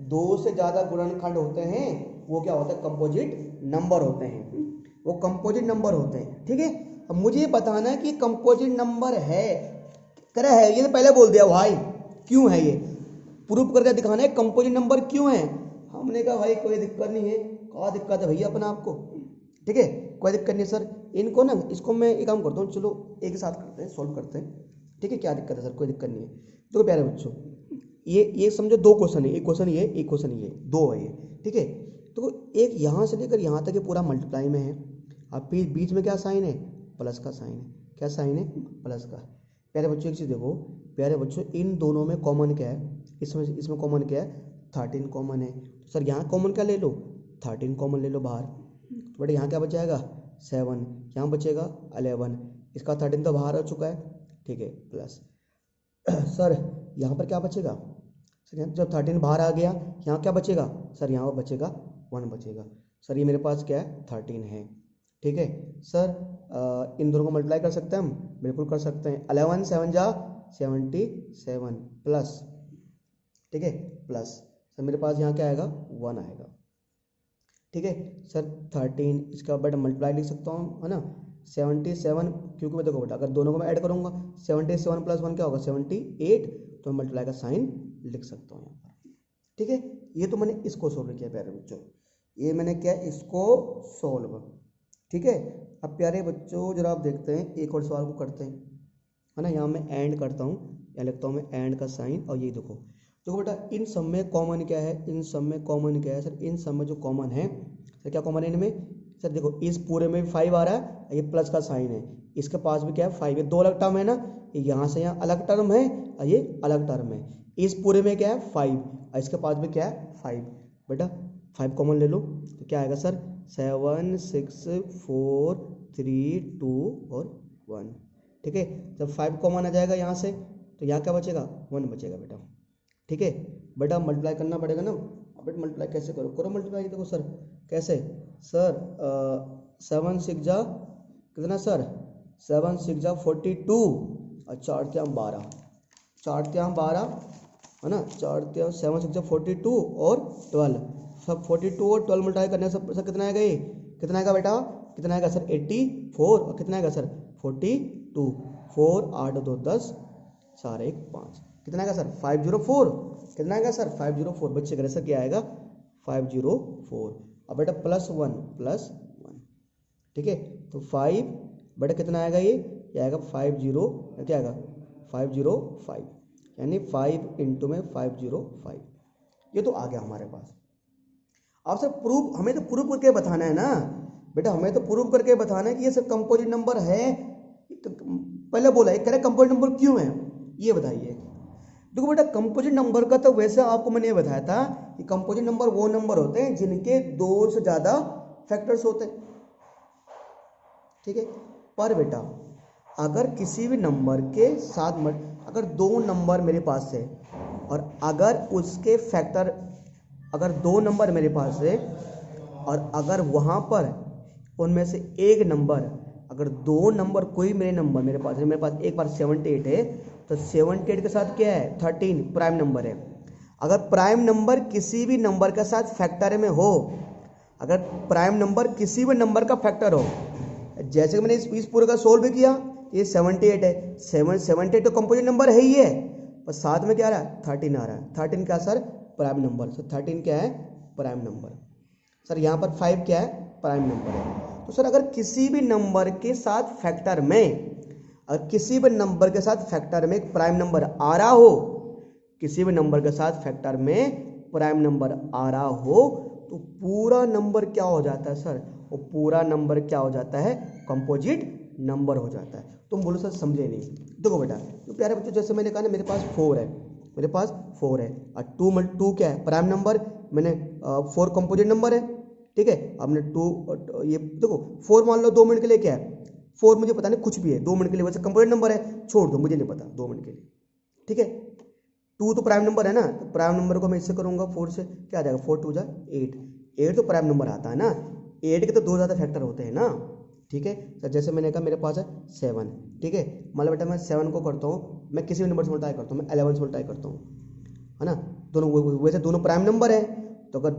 2 से ज़्यादा गुणनखंड होते हैं वो क्या होता है, कंपोजिट नंबर होते हैं, वो कंपोजिट नंबर होते हैं। ठीक है, अब मुझे बताना है कि कंपोजिट नंबर है, करे है, ये तो पहले बोल दिया भाई, क्यों है, ये प्रूफ करके दिखाना है कंपोजिट नंबर क्यों है। हमने कहा भाई कोई दिक्कत नहीं है, क्या दिक्कत है भैया अपना आपको। ठीक है, कोई दिक्कत नहीं सर, इनको ना इसको मैं एक काम करता हूँ, चलो एक साथ करते हैं, सॉल्व करते हैं। ठीक है, क्या दिक्कत है सर, कोई दिक्कत नहीं है। तो प्यारे बच्चों ये समझो 2 क्वेश्चन है, एक क्वेश्चन ये, एक क्वेश्चन ये, 2 है ये। ठीक है, तो एक यहाँ से लेकर यहाँ तक ये पूरा मल्टीप्लाई में है। अब बीच में क्या साइन है, प्लस का साइन है। क्या साइन है, प्लस का। प्यारे बच्चों एक चीज़ देखो, प्यारे बच्चों इन दोनों में कॉमन क्या है, इसमें कॉमन क्या है, 13 कॉमन है। तो सर यहाँ कॉमन क्या ले लो, 13 कॉमन ले लो बाहर, तो बेटा यहाँ क्या बचेगा 7, यहाँ बचेगा 11, इसका 13 तो बाहर आ चुका है। ठीक है, प्लस सर यहाँ पर क्या बचेगा, सर जब 13 बाहर आ गया यहाँ क्या बचेगा, सर यहाँ पर बचेगा 1 बचेगा। सर ये मेरे पास क्या है 13 है। ठीक है सर, इन दोनों को मल्टीप्लाई कर सकते हैं हम, बिल्कुल कर सकते हैं। 11 7 जा 77 प्लस, ठीक है प्लस, सर मेरे पास यहाँ क्या आएगा 1 आएगा। ठीक है सर 13, इसका बेटा मल्टीप्लाई लिख सकता हूँ, है ना 77, क्योंकि मैं देखो बेटा अगर दोनों को मैं ऐड करूँगा 77 + 1 क्या होगा 78, तो मैं मल्टीप्लाई का साइन लिख सकता हूँ यहाँ पर। ठीक है, ये तो मैंने इसको सोल्व किया प्यारे बच्चों, ये मैंने किया इसको सोल्व। ठीक है, अब प्यारे बच्चों जरा आप देखते हैं एक और सवाल को करते हैं, है ना। यहाँ मैं एंड करता हूँ, यहाँ लिखता हूँ मैं एंड का साइन, और ये देखो बेटा इन सब में कॉमन क्या है, इन सब में कॉमन क्या है सर, इन सब में जो कॉमन है सर, क्या कॉमन है इनमें सर, देखो इस पूरे में भी 5 आ रहा है, ये प्लस का साइन है, इसके पास भी क्या है 5, ये 2 अलग टर्म है ना, यहाँ से यहाँ अलग टर्म है और ये अलग टर्म है। इस पूरे में क्या है 5 और इसके पास भी क्या है 5, बेटा 5 कॉमन ले लो तो क्या आएगा सर 7 6 4 3 2 और 1। ठीक है, जब 5 कॉमन आ जाएगा यहाँ से तो यहाँ क्या बचेगा, 1 बचेगा बेटा। ठीक है बेटा, मल्टीप्लाई करना पड़ेगा ना। अब बेटा मल्टीप्लाई कैसे करो, करो मल्टीप्लाई। देखो सर कैसे, सर 7 6 जा कितना सर, 7 6 जा 42 और 4 3 12, 4 3 12 है ना, 4 3 7 6 जा 42 और 12, सब 42 और 12 मल्टीप्लाई करने से सर कितना आएगा, ये कितना आएगा बेटा, कितना आएगा सर 84 और कितना आएगा सर 42, 4 8 2 10 4 1 5, कितना आएगा सर 504, कितना आएगा सर 504। बच्चे करें सर क्या आएगा 504। अब बेटा +1 ठीक है, तो 5 बेटा कितना आएगा, ये आएगा 50, क्या आएगा 505, यानी 5 इंटू में 505। ये तो आ गया हमारे पास। अब सर प्रूफ, हमें तो प्रूफ करके बताना है ना बेटा, हमें तो प्रूफ करके बताना है कि ये सब कंपोजिट नंबर है। पहले बोला ये करेक्ट कंपोजिट नंबर क्यों है, ये बताइए। देखो बेटा कंपोजिट नंबर का तो वैसे आपको मैंने ये बताया था कि कंपोजिट नंबर वो नंबर होते हैं जिनके 2 से ज़्यादा फैक्टर्स होते हैं। ठीक है, पर बेटा अगर किसी भी नंबर के साथ अगर 2 नंबर मेरे पास है और अगर उसके फैक्टर, अगर 2 नंबर मेरे पास है और अगर वहाँ पर उनमें से एक नंबर, अगर 2 नंबर कोई मेरे नंबर मेरे पास है, मेरे पास एक बार 78 है तो 78 के साथ क्या है 13 प्राइम नंबर है। अगर प्राइम नंबर किसी भी नंबर के साथ फैक्टर में हो, अगर प्राइम नंबर किसी भी नंबर का फैक्टर हो, जैसे कि मैंने इस पूरे का सोल्व भी किया, ये 78 है, 78 तो कंपोजिट नंबर है ही है, पर साथ में क्या आ रहा है 13 आ रहा है। 13 क्या सर प्राइम नंबर, सर 13 क्या है प्राइम नंबर। सर यहाँ पर 5 क्या है प्राइम नंबर है। तो सर अगर किसी भी नंबर के साथ फैक्टर में, अगर किसी भी नंबर के साथ फैक्टर में प्राइम नंबर आ रहा हो, किसी भी नंबर के साथ फैक्टर में प्राइम नंबर आ रहा हो तो पूरा नंबर क्या हो जाता है सर, वो पूरा नंबर क्या हो जाता है कंपोजिट नंबर हो जाता है। तुम बोलो सर समझे नहीं। देखो बेटा तो प्यारे बच्चों, जैसे मैंने कहा ना मेरे पास 4 है, मेरे पास 4 है और 2 क्या है प्राइम नंबर, मैंने 4 कंपोजिट नंबर है। ठीक है, आपने 2 ये देखो 4 मान लो 2 मिनट के लिए क्या है 4, मुझे पता नहीं कुछ भी है 2 मिनट के लिए, वैसे कंपोजिट नंबर है, छोड़ दो मुझे नहीं पता 2 मिनट के लिए। ठीक है, 2 तो प्राइम नंबर है ना, तो प्राइम नंबर को मैं इससे करूंगा 4 से, क्या आ जाएगा 4 2 जा 8, 8 तो प्राइम नंबर आता है ना, 8 के तो 2 ज़्यादा फैक्टर होते हैं ना। ठीक है सर, जैसे मैंने कहा मेरे पास है 7। ठीक है, मान लो बेटा मैं 7 को करता हूँ, मैं किसी भी नंबर से मल्टीप्लाई करता हूँ, मैं 11 से मल्टीप्लाई करता हूँ, है ना, दोनों वैसे दोनों प्राइम नंबर है, तो अगर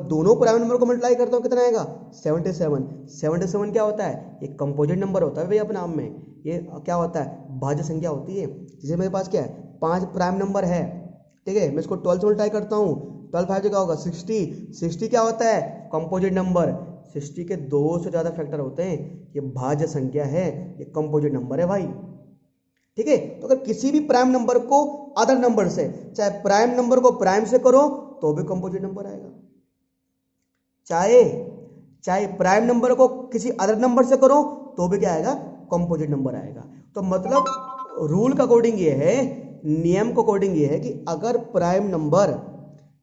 दोनों प्राइम नंबर को मल्टीप्लाई करता हूँ कितना आएगा 77। 77 क्या होता है, एक कंपोजिट नंबर होता है भैया अपने नाम में, ये क्या होता है भाज्य संख्या होती है। जैसे मेरे पास क्या है 5 प्राइम नंबर है, ठीक है, मैं इसको 12 से मल्टीप्लाई करता हूँ, 12 5 क्या होगा 60। 60 क्या होता है कंपोजिट नंबर, 60 के 2 से ज़्यादा फैक्टर होते हैं, ये भाज्य संख्या है, ये कंपोजिट नंबर है भाई। ठीक है, तो अगर किसी भी प्राइम नंबर को अदर नंबर से, चाहे प्राइम नंबर को प्राइम से करो तो भी कंपोजिट नंबर आएगा, चाहे प्राइम नंबर को किसी अदर नंबर से करो तो भी क्या आएगा कंपोजिट नंबर आएगा। तो मतलब रूल का अकॉर्डिंग ये है, नियम के अकॉर्डिंग ये है कि अगर प्राइम नंबर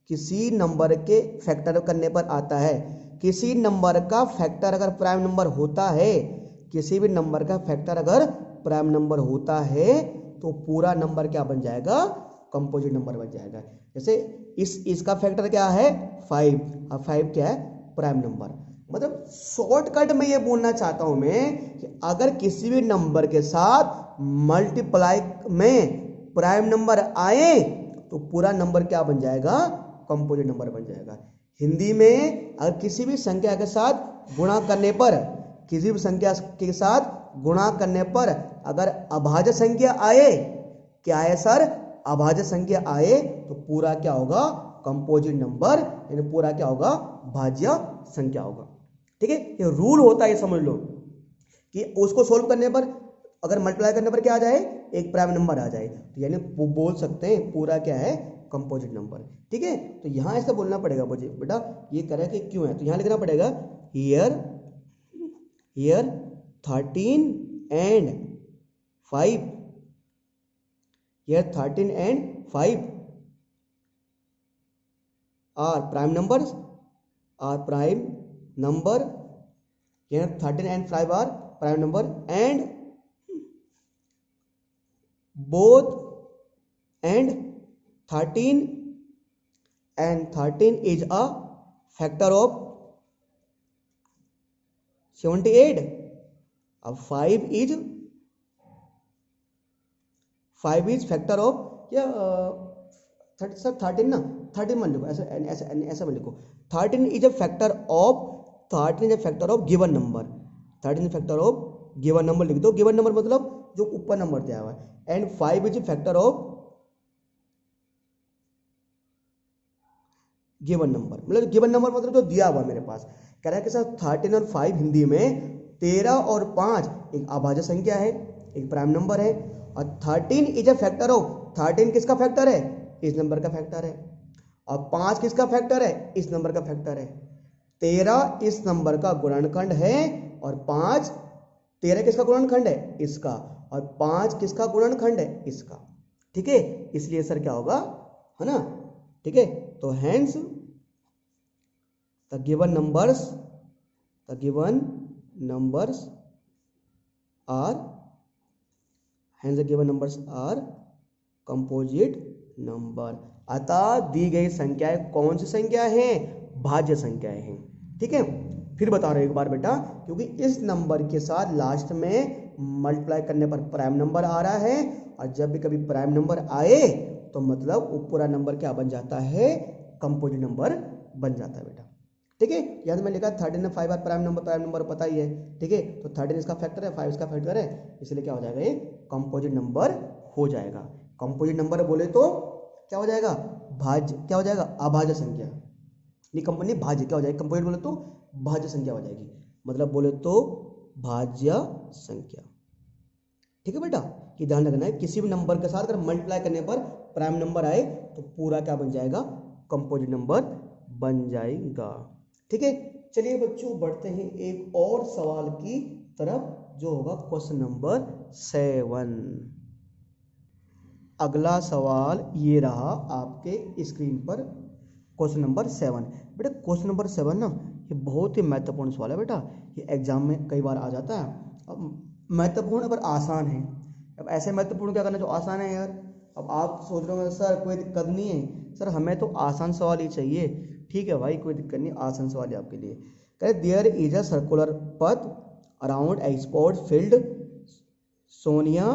किसी नंबर के फैक्टर करने पर आता है, किसी नंबर का फैक्टर अगर प्राइम नंबर होता है, किसी भी नंबर का फैक्टर अगर प्राइम नंबर होता है तो पूरा नंबर क्या बन जाएगा कंपोजिट नंबर बन जाएगा। जैसे इसका फैक्टर क्या है 5, और 5 क्या है प्राइम नंबर। मतलब शॉर्टकट में ये बोलना चाहता हूं मैं कि अगर किसी भी नंबर के साथ मल्टीप्लाई में प्राइम नंबर आए तो पूरा नंबर क्या बन जाएगा कंपोजिट नंबर बन जाएगा। हिंदी में अगर किसी भी संख्या के साथ गुणा करने पर, किसी भी संख्या के साथ गुणा करने पर अगर अभाज्य संख्या आए, क्या है सर अभाज्य संख्या आए तो पूरा क्या होगा कंपोजिट नंबर, यानी पूरा क्या होगा भाज्य संख्या होगा। ठीक है, ये रूल होता है, ये समझ लो कि उसको सोल्व करने पर अगर मल्टीप्लाई करने पर क्या आ जाए एक प्राइम नंबर आ जाए, तो यानी बोल सकते हैं पूरा क्या है कंपोजिट नंबर। ठीक है, तो यहां ऐसा बोलना पड़ेगा मुझे बेटा, ये करें कि क्यों है, तो यहां लिखना पड़ेगा here 13 and 5, here 13 and 5 are prime numbers, are prime number, here 13 and 5 are prime number and both and 13 and 13 is a factor of 78. अब 5 is factor of या 13 ना 13 मान लिखो, ऐसा ऐसा ऐसा मान लिखो 13 is a factor of given number. 13 factor of given number लिख दो. गिवन नंबर मतलब जो ऊपर नंबर दिया हुआ है. And 5 is factor of given number, मतलब गिवन नंबर मतलब जो दिया हुआ मेरे पास. कह रहा है कि सर 13 और 5 हिंदी में 13 और 5 एक अभाज्य संख्या है, एक प्राइम नंबर है. और 13 इज अ फैक्टर ऑफ, 13 किसका फैक्टर है? इस नंबर का फैक्टर है. और 5 किसका फैक्टर है? इस नंबर का फैक्टर है. 13 इस नंबर का गुणनखंड है और 5 13 किसका गुणनखंड है? इसका. और 5 किसका गुणनखंड है? इसका. ठीक है, इसलिए सर क्या होगा, है ना. ठीक है, तो hence the given numbers are composite number. अतः दी गई संख्याएं कौन सी संख्या है? भाज्य संख्याएं हैं. ठीक है, फिर बता रहा हूं एक बार बेटा, क्योंकि इस नंबर के साथ लास्ट में मल्टीप्लाई करने पर प्राइम नंबर आ रहा है, और जब भी कभी प्राइम नंबर आए तो मतलब वो पूरा नंबर क्या बन जाता है? कंपोजिट नंबर बन जाता है बेटा. ठीक है, यहाँ मैं लिखा 13 5 बार प्राइम नंबर पता ही है. ठीक है, तो 13 इसका फैक्टर है, 5 इसका फैक्टर है, इसलिए क्या हो जाएगा? ये कंपोजिट नंबर हो जाएगा. कंपोजिट नंबर बोले तो क्या हो जाएगा? भाज्य. क्या हो जाएगा? अभाज्य संख्या. नहीं कंपनी भाज्य क्या हो जाएगी? कंपोजिट बोले तो भाज्य संख्या हो जाएगी, मतलब बोले तो भाज्य संख्या. ठीक है बेटा, कि ध्यान रखना है किसी भी नंबर के साथ अगर मल्टीप्लाई करने पर प्राइम नंबर आए तो पूरा क्या बन जाएगा? कंपोजिट नंबर बन जाएगा. ठीक है, चलिए बच्चों बढ़ते हैं एक और सवाल की तरफ, जो होगा क्वेश्चन नंबर 7. अगला सवाल ये रहा आपके स्क्रीन पर, क्वेश्चन नंबर 7. बेटा क्वेश्चन नंबर 7 ना ये बहुत ही महत्वपूर्ण सवाल है बेटा. ये एग्जाम में कई बार आ जाता है. अब महत्वपूर्ण पर आसान है. अब ऐसे महत्वपूर्ण क्या करना जो आसान है यार. अब आप सोच रहे हो सर कोई दिक्कत नहीं है, सर हमें तो आसान सवाल ही चाहिए. ठीक है भाई, कोई दिक्कत नहीं, आसान सवाल है आपके लिए. कह देयर इज अ सर्कुलर पथ around a sports field Sonia.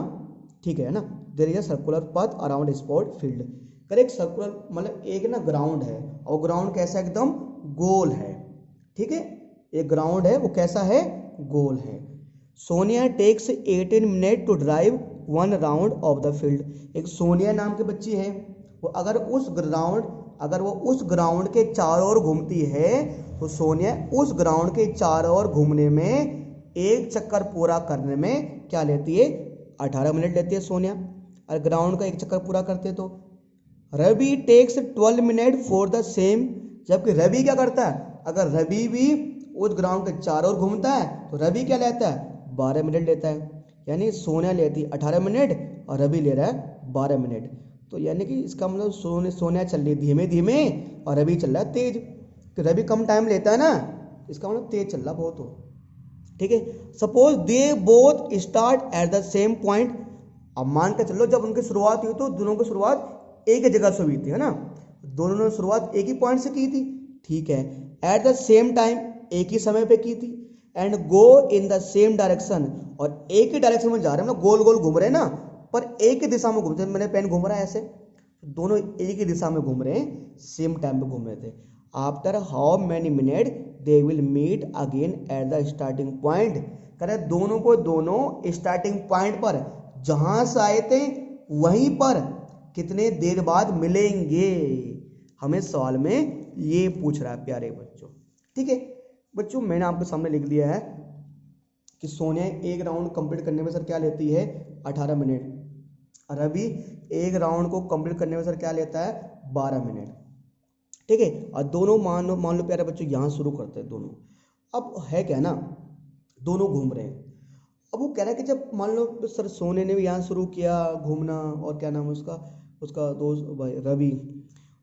ठीक है ना, देयर इज अ सर्कुलर पथ अराउंड स्पोर्ट फील्ड. कर एक सर्कुलर मतलब एक ना ग्राउंड है, और ग्राउंड कैसा एकदम गोल है. ठीक है, एक ग्राउंड है वो कैसा है? गोल है. Sonia takes 18 minute to drive 1 round of the field. एक सोनिया नाम की बच्ची है, वो अगर वो उस ग्राउंड के चारों ओर घूमती है तो सोनिया उस ग्राउंड के चारों ओर घूमने में एक चक्कर पूरा करने में क्या लेती है? 18 मिनट लेती है सोनिया. और ग्राउंड का एक चक्कर पूरा करते तो Ravi takes 12 minute for the same. जबकि रवि क्या करता है? अगर रवि भी उस ग्राउंड के चारों ओर घूमता है तो रवि क्या लेता है? 12 मिनट लेता है. यानी सोनिया लेती है 18 मिनट और रवि ले रहा है 12 मिनट. तो यानी कि इसका मतलब सोनिया चल रही है धीमे धीमे और रवि चल रहा है तेज. रवि कम टाइम लेता है ना, इसका मतलब तेज चल रहा बहुत हो. ठीक है, suppose they both start at the same point. अब मान के चलो जब उनकी शुरुआत हुई तो दोनों की शुरुआत एक ही जगह से हुई थी, है ना. दोनों ने शुरुआत एक ही पॉइंट से की थी. ठीक है, एट द सेम टाइम एक ही समय पे की थी. And go in the same direction, और एक ही डायरेक्शन में जा रहे हैं, मतलब गोल गोल घूम रहे हैं ना, पर एक ही दिशा में घूमते. मैंने पेन घूम रहा है ऐसे, दोनों एक ही दिशा में घूम रहे हैं, सेम टाइम पे घूम रहे थे. After how many minute they will meet again at the starting point. कह रहे दोनों को दोनों स्टार्टिंग पॉइंट पर जहां से आए थे वहीं पर कितने देर बाद मिलेंगे. हमें सवाल में ये पूछ रहा है प्यारे बच्चों. ठीक है बच्चों, मैंने आपके सामने लिख दिया है कि सोनिया एक राउंड कंप्लीट करने में सर क्या लेती है? 18 मिनट. रवि एक राउंड को कंप्लीट करने में सर क्या लेता है? 12 मिनट. ठीक है, और दोनों मान लो प्यारे बच्चों यहाँ शुरू करते हैं दोनों. अब है क्या ना, दोनों घूम रहे हैं. अब वो कह रहा है कि जब मान लो सर सोने ने भी यहाँ शुरू किया घूमना, और क्या नाम है उसका दोस्त भाई रवि,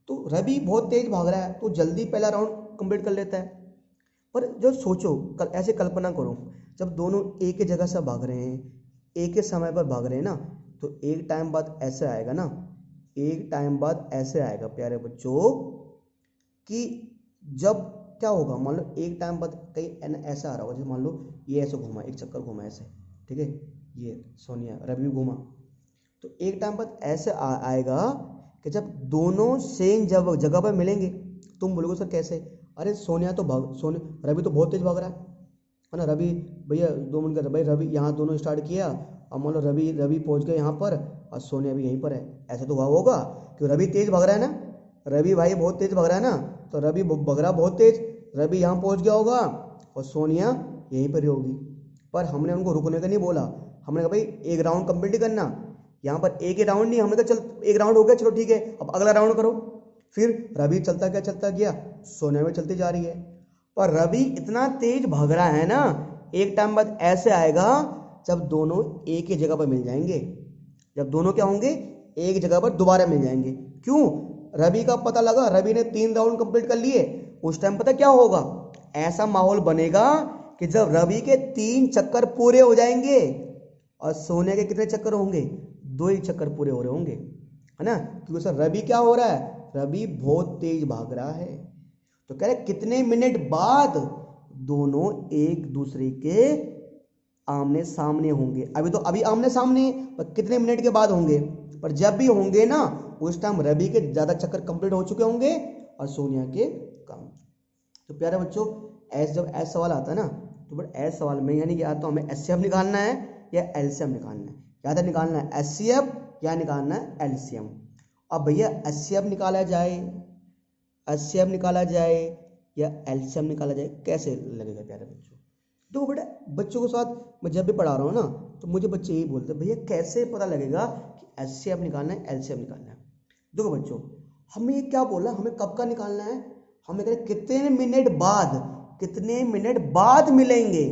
तो रवि बहुत तेज भाग रहा है तो जल्दी पहला राउंड कंप्लीट कर लेता है. पर जो सोचो ऐसे कल्पना करो, जब दोनों एक ही जगह से भाग रहे हैं, एक ही समय पर भाग रहे हैं ना, तो एक टाइम बाद ऐसे आएगा ना, एक टाइम बाद ऐसे आएगा प्यारे बच्चों कि जब क्या होगा, मान लो एक टाइम बाद कहीं ऐसा आ रहा होगा, जैसे मान लो ये ऐसे घूमा, एक चक्कर घूमा ऐसे, ठीक है, ये सोनिया रवि घूमा, तो एक टाइम बाद ऐसे आएगा कि जब दोनों सेम जगह पर मिलेंगे। तुम बोलोगे सर कैसे? अरे सोनिया तो रवि तो बहुत तेज भाग रहा है ना, रवि भैया 2 मिनट का भाई, रवि यहाँ दोनों स्टार्ट किया, अब मान लो रवि पहुंच गए यहाँ पर और सोनिया भी यहीं पर है, ऐसा तो होगा क्यों? रवि तेज भाग रहा है ना, रवि भाई बहुत तेज भाग रहा है ना, तो रवि भाग रहा बहुत तेज, रवि यहाँ पहुंच गया होगा और सोनिया यहीं पर ही होगी। पर हमने उनको रुकने का नहीं बोला, हमने कहा भाई एक राउंड कंप्लीट करना, यहाँ पर एक ही राउंड नहीं, हमने कहा चल एक राउंड हो गया, चलो ठीक है अब अगला राउंड करो। फिर रवि चलता गया, सोनिया भी चलती जा रही है, पर रवि इतना तेज भाग रहा है ना, एक टाइम बाद ऐसे आएगा जब दोनों एक ही जगह पर मिल जाएंगे, जब दोनों क्या होंगे, एक जगह पर दोबारा मिल जाएंगे। क्यों? रवि का पता लगा, रवि ने 3 राउंड कंप्लीट कर लिए, उस टाइम पता क्या होगा, ऐसा माहौल बनेगा कि जब रवि के 3 चक्कर पूरे हो जाएंगे और सोनिया के कितने चक्कर होंगे, 2 ही चक्कर पूरे हो रहे होंगे, है ना, क्योंकि सर रवि क्या हो रहा है, रवि बहुत तेज भाग रहा है। तो कह रहे कितने मिनट बाद दोनों एक दूसरे के आमने सामने होंगे। अभी आमने सामने, पर कितने मिनट के बाद होंगे, पर जब भी होंगे ना उस टाइम रवि के ज्यादा चक्कर कंप्लीट हो चुके होंगे और सोनिया के कम। तो प्यारे बच्चों, जब ऐसा सवाल आता है ना, तो बट ऐसे सवाल में यानी कि या तो हमें एचसीएफ निकालना है या एलसीएम निकालना है, या तो निकालना है एचसीएफ या निकालना है एलसीएम। अब भैया एचसीएफ निकाला जाए, एचसीएफ निकाला जाए या एलसीएम निकाला जाए, कैसे लगेगा प्यारे बच्चों? देखो बेटा, बच्चों के साथ मैं जब भी पढ़ा रहा हूँ ना, तो मुझे बच्चे यही बोलते हैं भैया कैसे पता लगेगा कि एचसीएफ निकालना है एलसीएम निकालना है। देखो बच्चों, हमें ये क्या बोला, हमें कब का निकालना है, हमें कह रहे कितने मिनट बाद मिलेंगे,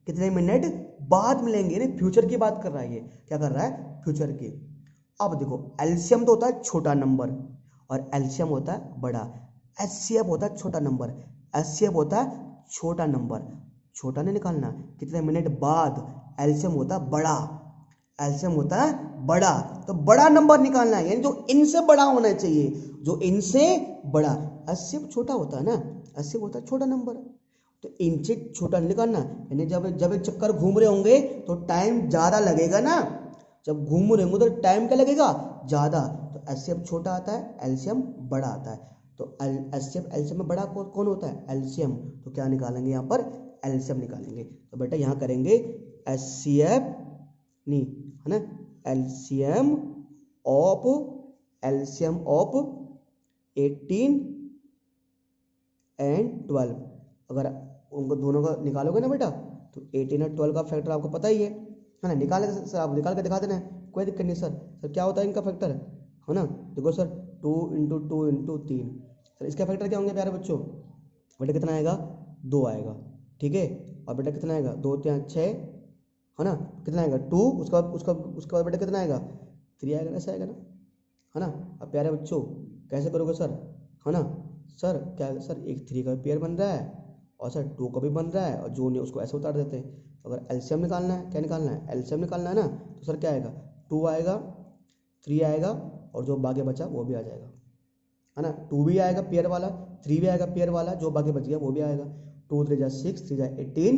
कितने मिनट बाद मिलेंगे, यानी फ्यूचर की बात कर रहा है, ये क्या कर रहा है, फ्यूचर की। अब देखो एलसीएम तो होता है छोटा नंबर और एलसीएम होता है बड़ा, एचसीएफ होता है छोटा नंबर, एचसीएफ होता है छोटा नंबर, छोटा नहीं निकालना, कितने मिनट बाद, एलसीएम होता है बड़ा, एलसीएम होता है बड़ा, तो बड़ा नंबर निकालना है, यानी जो इनसे बड़ा होना चाहिए, जो इनसे बड़ा। एचसीएफ छोटा होता है ना, एचसीएफ होता है छोटा नंबर, तो इनसे छोटा निकालना, यानी जब चक्कर घूम रहे होंगे तो टाइम ज्यादा लगेगा ना, जब घूम रहे होंगे तो टाइम क्या लगेगा, ज्यादा, तो एचसीएफ छोटा आता है, एलसीएम बड़ा आता है, तो एचसीएफ एलसीएम में बड़ा कौन होता है, एलसीएम, तो क्या निकालेंगे यहाँ पर, एलसीएम निकालेंगे। तो बेटा यहाँ करेंगे एचसीएफ नहीं, है ना, एलसीएम ऑफ 18 एंड 12, अगर उनको दोनों का निकालोगे ना बेटा, तो 18 और 12 का फैक्टर आपको पता ही है ना, निकाल सर, आप निकाल के दिखा देना, कोई दिक्कत नहीं सर क्या होता है इनका फैक्टर, है ना, देखो सर 2 × 2 × 3, सर इसका फैक्टर क्या होंगे प्यारे बच्चों, बेटा कितना आएगा, 2 आएगा, ठीक है, और बेटा कितना आएगा, 2 × 6, है ना, कितना आएगा 2, उसका बेटा कितना आएगा, 3 आएगा ना, ऐसा आएगा ना, है ना। अब प्यारे बच्चों कैसे करोगे सर, है ना, सर क्या सर एक 3 का पेयर बन रहा है और सर 2 का भी बन रहा है, और जो नहीं उसको ऐसे उतार देते हैं। अगर एलसीएम निकालना है, क्या निकालना है, एलसीएम निकालना है ना, तो सर क्या आएगा, 2 आएगा, 3 आएगा, और जो बाकी बचा वो भी आ जाएगा, है ना, 2 भी आएगा पेयर वाला, 3 भी आएगा पेयर वाला, जो बाकी बच गया वो भी आएगा, 2 × 3 = 6, 3 × 18,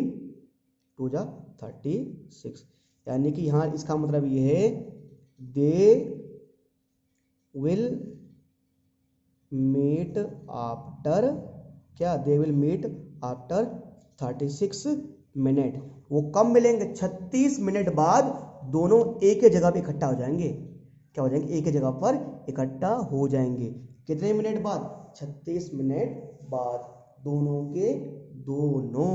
2 × 36, यानी कि यहाँ इसका मतलब ये है दे विल मीट आफ्टर, क्या, they will meet after 36 minute, वो कब मिलेंगे, 36 मिनट बाद दोनों एक ही जगह पे इकट्ठा हो जाएंगे, क्या हो जाएंगे, एक ही जगह पर इकट्ठा हो जाएंगे, कितने मिनट बाद, 36 मिनट बाद, दोनों के दोनों,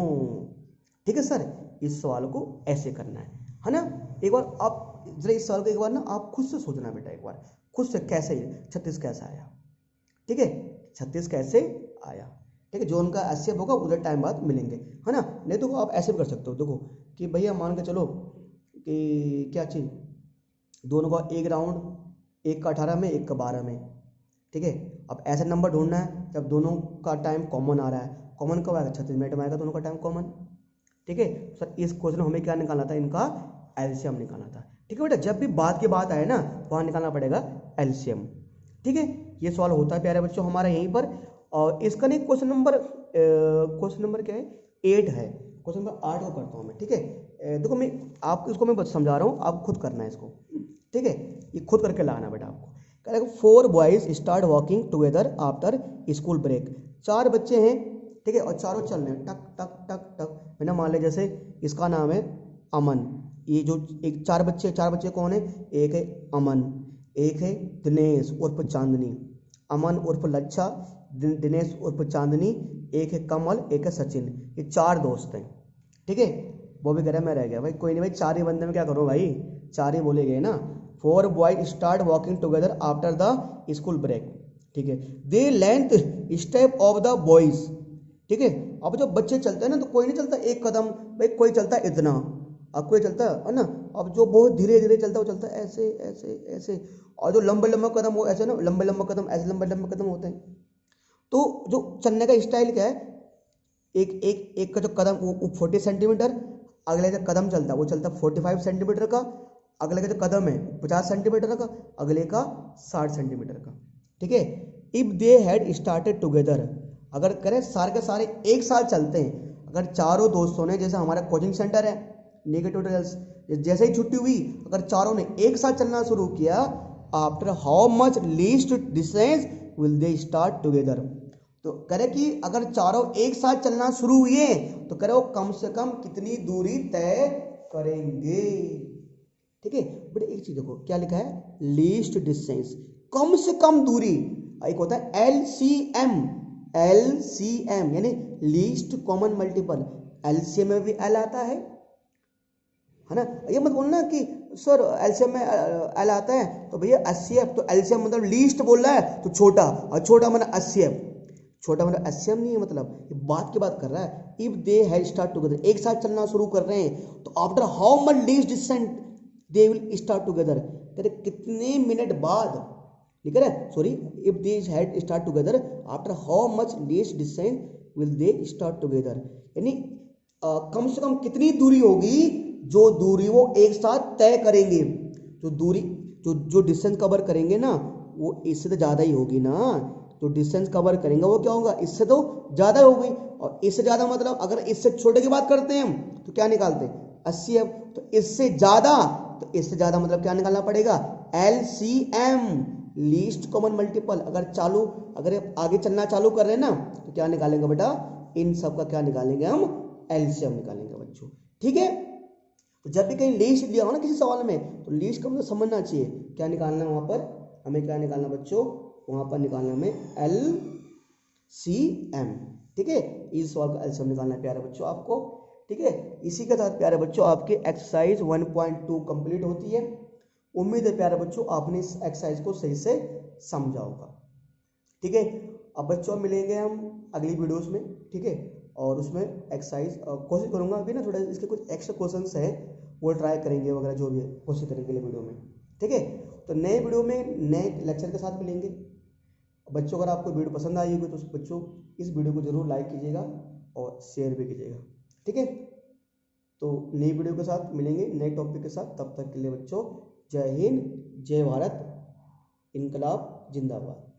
ठीक है सर। इस सवाल को ऐसे करना है ना, एक बार आप जरा इस सवाल को एक बार ना आप खुद से सोचना बेटा, एक बार खुद से, कैसे 36 कैसे आया, ठीक है, 36 कैसे आया, ठीक है, जो उनका एचसीएफ होगा उधर टाइम बाद मिलेंगे, है ना। नहीं तो आप ऐसे भी कर सकते हो, देखो कि भैया मान के चलो कि क्या चीज़, दोनों का एक राउंड, एक का 18 में, एक का 12 में, ठीक है, अब ऐसा नंबर ढूंढना है जब दोनों का टाइम कॉमन आ रहा है, कॉमन कब आएगा, 36 मिनट में आएगा दोनों का टाइम कॉमन, ठीक है सर, इस क्वेश्चन में हमें क्या निकालना था, इनका एलसीएम निकालना था। ठीक है बेटा, जब भी बात की बात आए ना वहाँ निकालना पड़ेगा एलसीएम। ठीक है, ये सवाल होता है प्यारे बच्चों हमारा यहीं पर। और इसका नहीं क्वेश्चन नंबर क्या है, 8 है। क्वेश्चन नंबर 8 को करता हूँ मैं। ठीक है, देखो मैं आपको इसको मैं समझा रहा हूँ, आप खुद करना है इसको। ठीक है, ये खुद करके लाना बेटा आपको। कह रहा है 4 boys start walking together after school break. 4 बच्चे हैं, ठीक है, और चारों चल रहे हैं टक टक टक टक। मैंने मान लिया जैसे इसका नाम है अमन, ये जो एक 4 बच्चे कौन है, एक है अमन, एक है दिनेश उर्फ चांदनी, अमन उर्फ लच्छा, दिनेश उर्फ चांदनी, एक है कमल, एक है सचिन। ये 4 दोस्त हैं। ठीक है, वो भी कह रहा है मैं रह गया भाई, कोई नहीं भाई, 4 ही बंदे में क्या करूँ भाई, 4 ही बोले गए ना। 4 boys start walking together after the school break. ठीक है, the length step of the boys. ठीक है, अब जब बच्चे चलते हैं ना तो कोई नहीं चलता एक कदम भाई, कोई चलता है इतना, अब कोई चलता है ना, अब जो बहुत धीरे धीरे चलता है वो चलता है ऐसे ऐसे ऐसे, और जो लंबे लंबे कदम वो ऐसे ना, लंबे लंबे कदम ऐसे लंबे लंबे कदम होते हैं। तो जो चलने का स्टाइल क्या है, एक एक एक का जो कदम वो 40 सेंटीमीटर, अगले का कदम चलता है वो चलता है 45 सेंटीमीटर का, अगले का जो कदम है 50 सेंटीमीटर का, अगले का 60 सेंटीमीटर का। ठीक है, if they had started together, अगर करें सारे के सारे एक साथ चलते हैं, अगर चारों दोस्तों ने, जैसे हमारा कोचिंग सेंटर है नेगेटिव रिजल्ट्स, जैसे ही छुट्टी हुई अगर चारों ने एक साथ चलना शुरू किया, after how much least distance will they start together. तो करे कि अगर चारों एक साथ चलना शुरू हुए तो करे वो कम से कम कितनी दूरी तय करेंगे। ठीक है, बट एक चीज देखो क्या लिखा है, लीस्ट डिस्टेंस, कम से कम दूरी। एक होता है एलसीएम, एलसीएम यानी लीस्ट कॉमन मल्टीपल, एलसीएम में भी एल आता है ना। ये मत बोलना कि सर एलसीएम में एल आता है तो भैया 80 तो एलसीएम मतलब लीस्ट बोल रहा है तो छोटा, और छोटा मतलब 80, छोटा मतलब एसएम नहीं है, मतलब ये बात की बात कर रहा है। If they have start together, एक साथ चलना शुरू कर रहे हैं तो after how much least distance they will start together, कहते कितने मिनट बाद, ठीक है ना, sorry, if they had start together after how much least distance will they start together, यानी कम से कम कितनी दूरी होगी जो दूरी वो एक साथ तय करेंगे। जो दूरी जो डिस्टेंस कवर करेंगे ना वो इससे तो ज़्यादा ही होगी ना, तो डिस्टेंस कवर करेंगे वो क्या होगा, इससे तो ज़्यादा होगी। और इससे ज़्यादा मतलब अगर इससे छोटे की बात करते हैं हम तो क्या निकालते हैं 80 है, तो इससे ज़्यादा, तो इससे ज़्यादा मतलब क्या निकालना पड़ेगा एलसीएम, लीस्ट कॉमन मल्टीपल। अगर आगे चलना चालू कर रहे हैं ना तो क्या निकालेंगे बेटा, इन सब का क्या निकालेंगे हम, एलसीएम निकालेंगे बच्चों। ठीक है, तो जब भी कहीं लीस्ट दिया हो ना किसी सवाल में तो लीस्ट का मतलब समझना चाहिए क्या निकालना है, वहां पर हमें क्या निकालना बच्चों, वहां पर निकालना हमें एलसीएम। ठीक है, इस सवाल का एलसीएम निकालना है प्यारे बच्चों आपको। ठीक है, इसी के साथ प्यारे बच्चों आपकी एक्सरसाइज 1.2 कंप्लीट होती है। उम्मीद है प्यारे बच्चों आपने इस एक्सरसाइज को सही से समझा होगा। ठीक है, अब बच्चों मिलेंगे हम अगली वीडियोस में। ठीक है, और उसमें एक्सरसाइज कोशिश करूंगा अभी ना, थोड़ा इसके कुछ एक्स्ट्रा क्वेश्चंस है वो ट्राई करेंगे वगैरह, जो भी है कोशिश करेंगे वीडियो में। ठीक है, तो नए वीडियो में नए लेक्चर के साथ मिलेंगे। बच्चों अगर आपको वीडियो पसंद आई होगी तो बच्चों इस वीडियो को जरूर लाइक कीजिएगा और शेयर भी कीजिएगा। ठीक है, तो नई वीडियो के साथ मिलेंगे नए टॉपिक के साथ, तब तक के लिए बच्चों जय हिंद, जय भारत, इनकलाब जिंदाबाद।